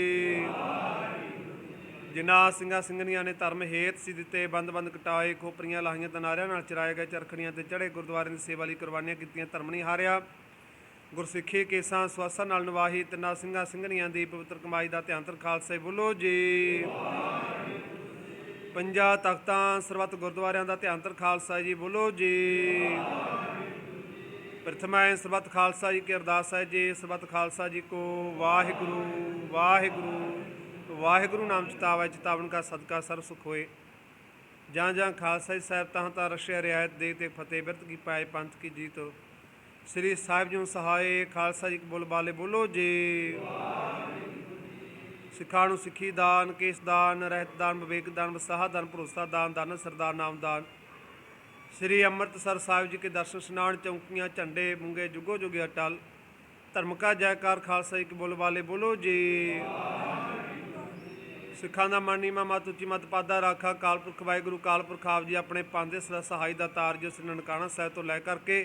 जिन्हां ਸਿੰਘਾਂ ਸਿੰਘਣੀਆਂ ਨੇ ਧਰਮ ਹੇਤ ਸੀ ਦਿੱਤੇ ਬੰਦ ਬੰਦ ਕਟਾਏ, ਖੋਪਰੀਆਂ ਲਾਹੀਆਂ ਤਨਾਰਿਆਂ ਨਾਲ ਚਰਾਏ ਗਏ, ਚਰਖੜੀਆਂ ਤੇ ਚੜੇ ਗੁਰਦੁਆਰੇ ਦੀ ਸੇਵਾ ਲਈ ਕੁਰਬਾਨੀਆਂ ਕੀਤੀਆਂ, ਧਰਮ ਨਹੀਂ ਹਾਰਿਆ, ਗੁਰਸਿੱਖੀ ਕੇਸਾਂ ਸਵਾਸਾਂ ਨਾਲ ਨਿਵਾਹੀ। ਤਿੰਨਾਂ ਸਿੰਘਾਂ ਸਿੰਘਣੀਆਂ ਦੀ ਪਵਿੱਤਰ ਕਮਾਈ ਦਾ ਧਿਆਨ तर ਖਾਲਸਾ ਬੋਲੋ ਜੀ। ਪੰਜਾਂ ਤਖਤਾਂ ਸਰਬੱਤ ਗੁਰਦੁਆਰਿਆਂ ਦਾ ਧਿਆਨ तर ਖਾਲਸਾ ਜੀ ਬੋਲੋ ਜੀ। प्रथमाएँ सरबत खालसा जी की अरदास है जी। सरबत खालसा जी को वाहिगुरु वाहिगुरु वाहिगुरु नाम चितावा, चितावन का सदका सर्व सुख होए। जहाँ जहाँ खालसा जी साहब तहाँ तहाँ रशिया रियायत दे ते फतेह बिरत की पाए पंथ की जीत। ਸ੍ਰੀ ਸਾਹਿਬ ਜੀ ਨੂੰ ਸਹਾਏ। ਖਾਲਸਾ ਜੀ ਬੋਲ ਬਾਲੇ ਬੋਲੋ ਜੀ। ਸਿੱਖਾਂ ਨੂੰ ਸਿੱਖੀ ਦਾਨ, ਕੇਸ ਦਾਨ, ਰਹਿਤ ਦਾਨ, ਵਿਵੇਕ ਦਾਨ, ਵਸਾਹ ਦਾਨ, ਭਰੋਸਾ ਦਾਨ, ਦਾਨ ਸਰਦਾਰ ਨਾਮ ਦਾਨ। ਸ੍ਰੀ ਅੰਮ੍ਰਿਤਸਰ ਸਾਹਿਬ ਜੀ ਕੇ ਦਰਸ਼ਨ स्नान, चौंकियाँ झंडे मूंगे जुगो जुगे अटल। धर्म का जयकार। खालसा जी बोल वाले बोलो जी। सिखां दा मन नीमा मत उची मत पादा राखा। कालपुरख वाहिगुरू कालपुरख आप जी अपने पांदे सहाय दा तार जो श्री ननकाना साहिब तो लै करके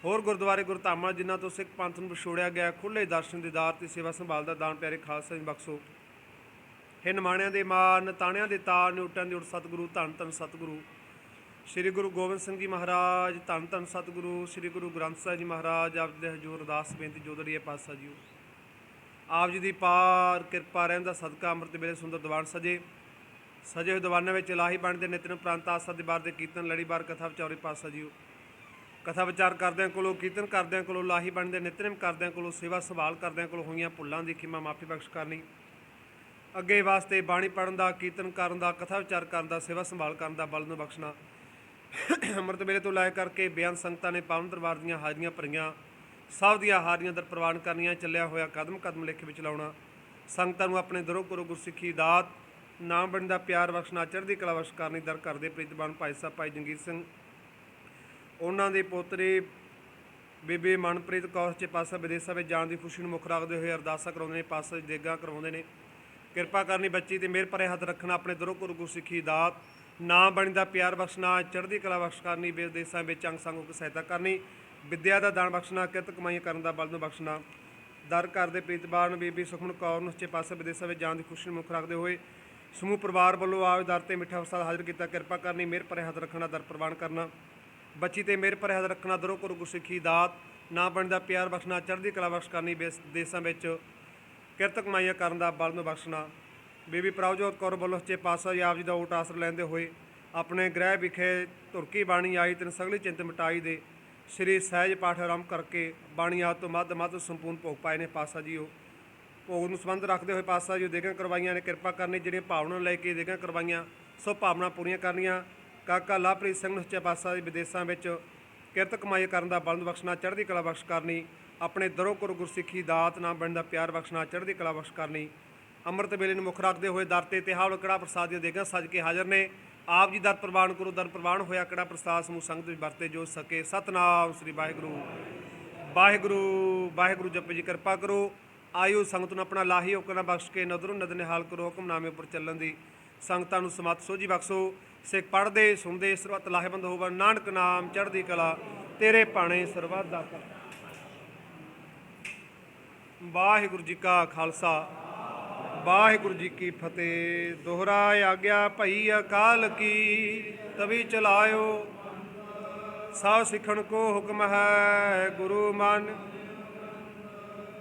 होर गुरुद्वारे गुरधामां जिन्हां तो सिख पंथ नूं विछोड़िया गया खुले दर्शन दीदार ते सेवा संभाल दा दान प्यारे खालसा जी बख्शो। हे निमाणिਆਂ ਦੇ ਮਾਨ, ਤਾਣਿਆਂ ਦੇ ਤਾਰ, ਨਿਉਟਾਂ ਦੀ ਉਠ सतगुरु धन धन सतगुरु श्री गुरु गोबिंद सिंह जी महाराज। धन धन सतगुरु श्री गुरु ग्रंथ साहिब जी महाराज। आप जी दे हजूर अरदास बेनती जोदड़ीए पातशाह जी आप जी की पार किरपा रहन दा सदका अमृत वेले सुंदर दीवान सजे हुए दीवानां विच इलाही बाणी दे नितनेम प्रांत आसा दे बार दे कीर्तन लड़ीवार कथा विचारे पातशाह जी कथा विचार करद्यां कोलों, कीर्तन करद्यां कोलों, लाही बाणी दे नितनेम करद्यां कोलों, सेवा संभाल करद्यां कोलों होईयां भुल्लां दी खिमा माफी बख्श करनी। अगे वास्ते बाणी पढ़न दा, कीर्तन करन दा, कथा विचार करन दा, सेवा संभाल करन दा बल नूं बख्शना। अमृत वेले तो लै करके बेअंत संगतां ने पावन दरबार दीयां हाजियां भरीਆਂ सब दीयां हाजियां दर प्रवान करनियां। चलिया होया कदम कदम लेखे विच लाउणा। संगतां नूं अपने दरों गुरु गुरसिੱਖੀ दात नाम बणी दा प्यार बख्शना। चढ़दी कला बख्श करनी। दर करदे प्रीतबान भाई साहब भाई जंगीर सिंह, उन्हां दे पोतरे बेबे मनप्रीत कौर च पासा विदेशा में जाण की खुशी मुख रखते हुए अरदासा कराउंदे ने। पासा देगा करवाउंदे ने। किरपा करनी बच्ची ते मेहर भरे हथ रखना। अपने दरों गुरु गुरसिੱਖੀ दात नाम बणी दा प्यार बख्शना। चढ़दी कला बख्श करनी। विदेशों में अंग संग होकर सहायता करनी। विद्या का दान बख्शना। किरत कमाई करने का बल नूं बख्शना। दर घर के प्रीतबान बीबी सुखमन कौर नूं सच्चे पासे विदेशों में जाण की खुशी मुख रखते हुए समूह परिवार वालों आप दर ते मिठा प्रसाद हाजिर किया। किरपा करनी मेहर भरे हथ रखना। दर प्रवान करना। बच्ची ते मेहर भरे हथ रखना। दरों गुरु गुरसिੱਖੀ दात नाम बणी दा प्यार बख्शना। चढ़दी कला बख्श करनी। देशों में किरत कमाइयां करने का बल नूं बख्शना। बीबी प्रभजोत कौर वालों सच्चे पातशाह जी आप जी का ओट आसर लैंदे हुए अपने गृह विखे धुरकी बाणी आई तिन सगली चिंत मिटाई दे श्री सहज पाठ आरंभ करके बाणी आद तो मध्य संपूर्ण भोग पाए ने। पातशाह जी भोग नूं संबंध रखते हुए पातशाह जी देगां करवाइयां ने। किरपा करनी जिहड़ियां भावना लैके देगां करवाइयां सो भावना पूरीआं करनियां। काका लवप्रीत सिंह सच्चे पातशाह जी विदेशों में किरत कमाई करने का बल बख्शना। चढ़दी कला बख्श करनी। अपने दरों गुरु गुरसिੱਖੀ दात नाम बणी दा प्यार बख्शना। चढ़दी कला बख्श करनी। अमृत वेले नूं मुख रखते हुए दर ते हावड़ कड़ा प्रसाद दी देगां सज के हाजिर ने। आप जी दर प्रवान करो। दर प्रवान होया कड़ा प्रसाद समूह संगत विच वरते जो सके। सतनाम श्री वाहिगुरू वाहिगुरू वाहिगुरू जपो जी। किरपा करो आयु संगत नूं अपना लाही होकर बख्श के नदरों नदर निहाल करो। हुक्मनामे उपर चलन दी संगतां नूं समत सोझी बख्शो। सिख पढ़दे सुनदे सरबत लाहेबंद होवन। नानक नाम चढ़दी कला तेरे भाणे सरबत दा भला। वाहिगुरू जी का खालसा वाहिगुरू जी की फतेह। दोहरा आग्या भई अकाल की तभी चलायो सब सिखण को हुक्म है गुरु मान।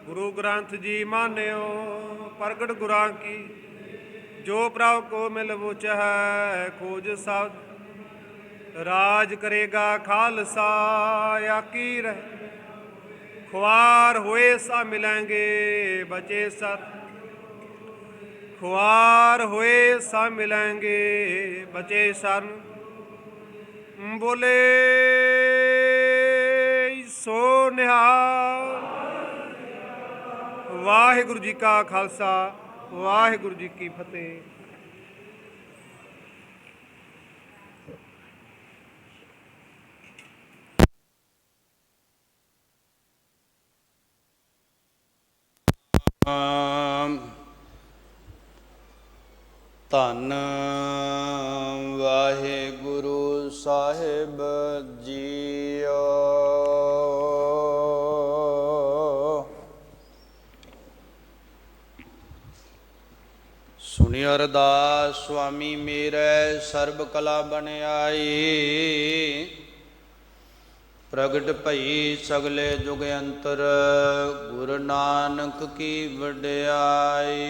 गुरु ग्रंथ जी मान्यो प्रगट गुरां की जो प्रभ को मिल बुच है खोज सब राज करेगा खालसा आकी रहे। खुआर हुए सा मिलेंगे बचे सत। खुआर हुए सा मिलेंगे बचे सन। बोले सो निहाल। वाहिगुरू जी का खालसा वाहिगुरू जी की फतेह। ਧੰਨ ਵਾਹਿਗੁਰੂ ਸਾਹਿਬ ਜੀਓ। ਸੁਣੀ ਅਰਦਾਸ ਸੁਆਮੀ ਮੇਰੇ ਸਰਬ ਕਲਾ ਬਣਾਈ। प्रगट भई सगले जुग अंतर गुरु नानक की वड्याई।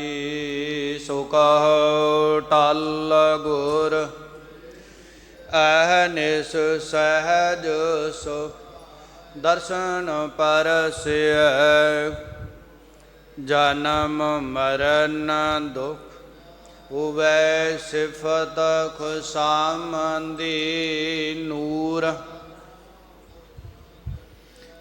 सो कहो टल गुर अहनिस सहज सो दर्शन परसिय। जन्म मरण दुख उवै सिफत खुशामदी नूर।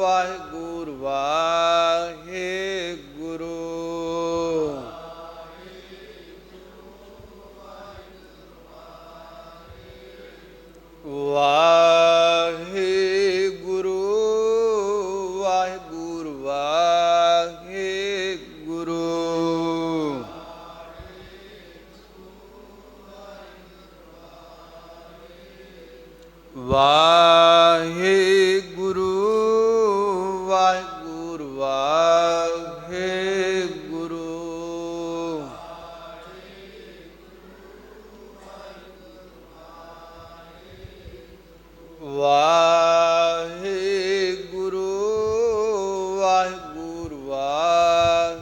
ਵਾਹਿਗੁਰੂ ਵਾਹਿਗੁਰੂ। ਵਾਹਿਗੁਰੂ ਵਾਹਿਗੁਰੂ ਵਾਹਿਗੁਰੂ। ਵਾਹਿਗੁਰੂ ਵਾਹਿਗੁਰੂ ਵਾਹਿਗੁਰੂ। ਵਾਹਿਗੁਰੂ ਵਾਹਿਗੁਰੂ ਵਾਹਿਗੁਰੂ।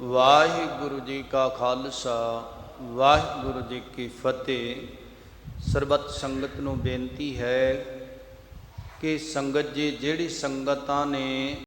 ਵਾਹਿਗੁਰੂ ਜੀ ਕਾ ਖਾਲਸਾ ਵਾਹਿਗੁਰੂ ਜੀ ਕੀ ਫਤਿਹ। ਸਰਬੱਤ ਸੰਗਤ ਨੂੰ ਬੇਨਤੀ ਹੈ ਕਿ ਸੰਗਤ ਜੀ ਜਿਹੜੀ ਸੰਗਤਾਂ ਨੇ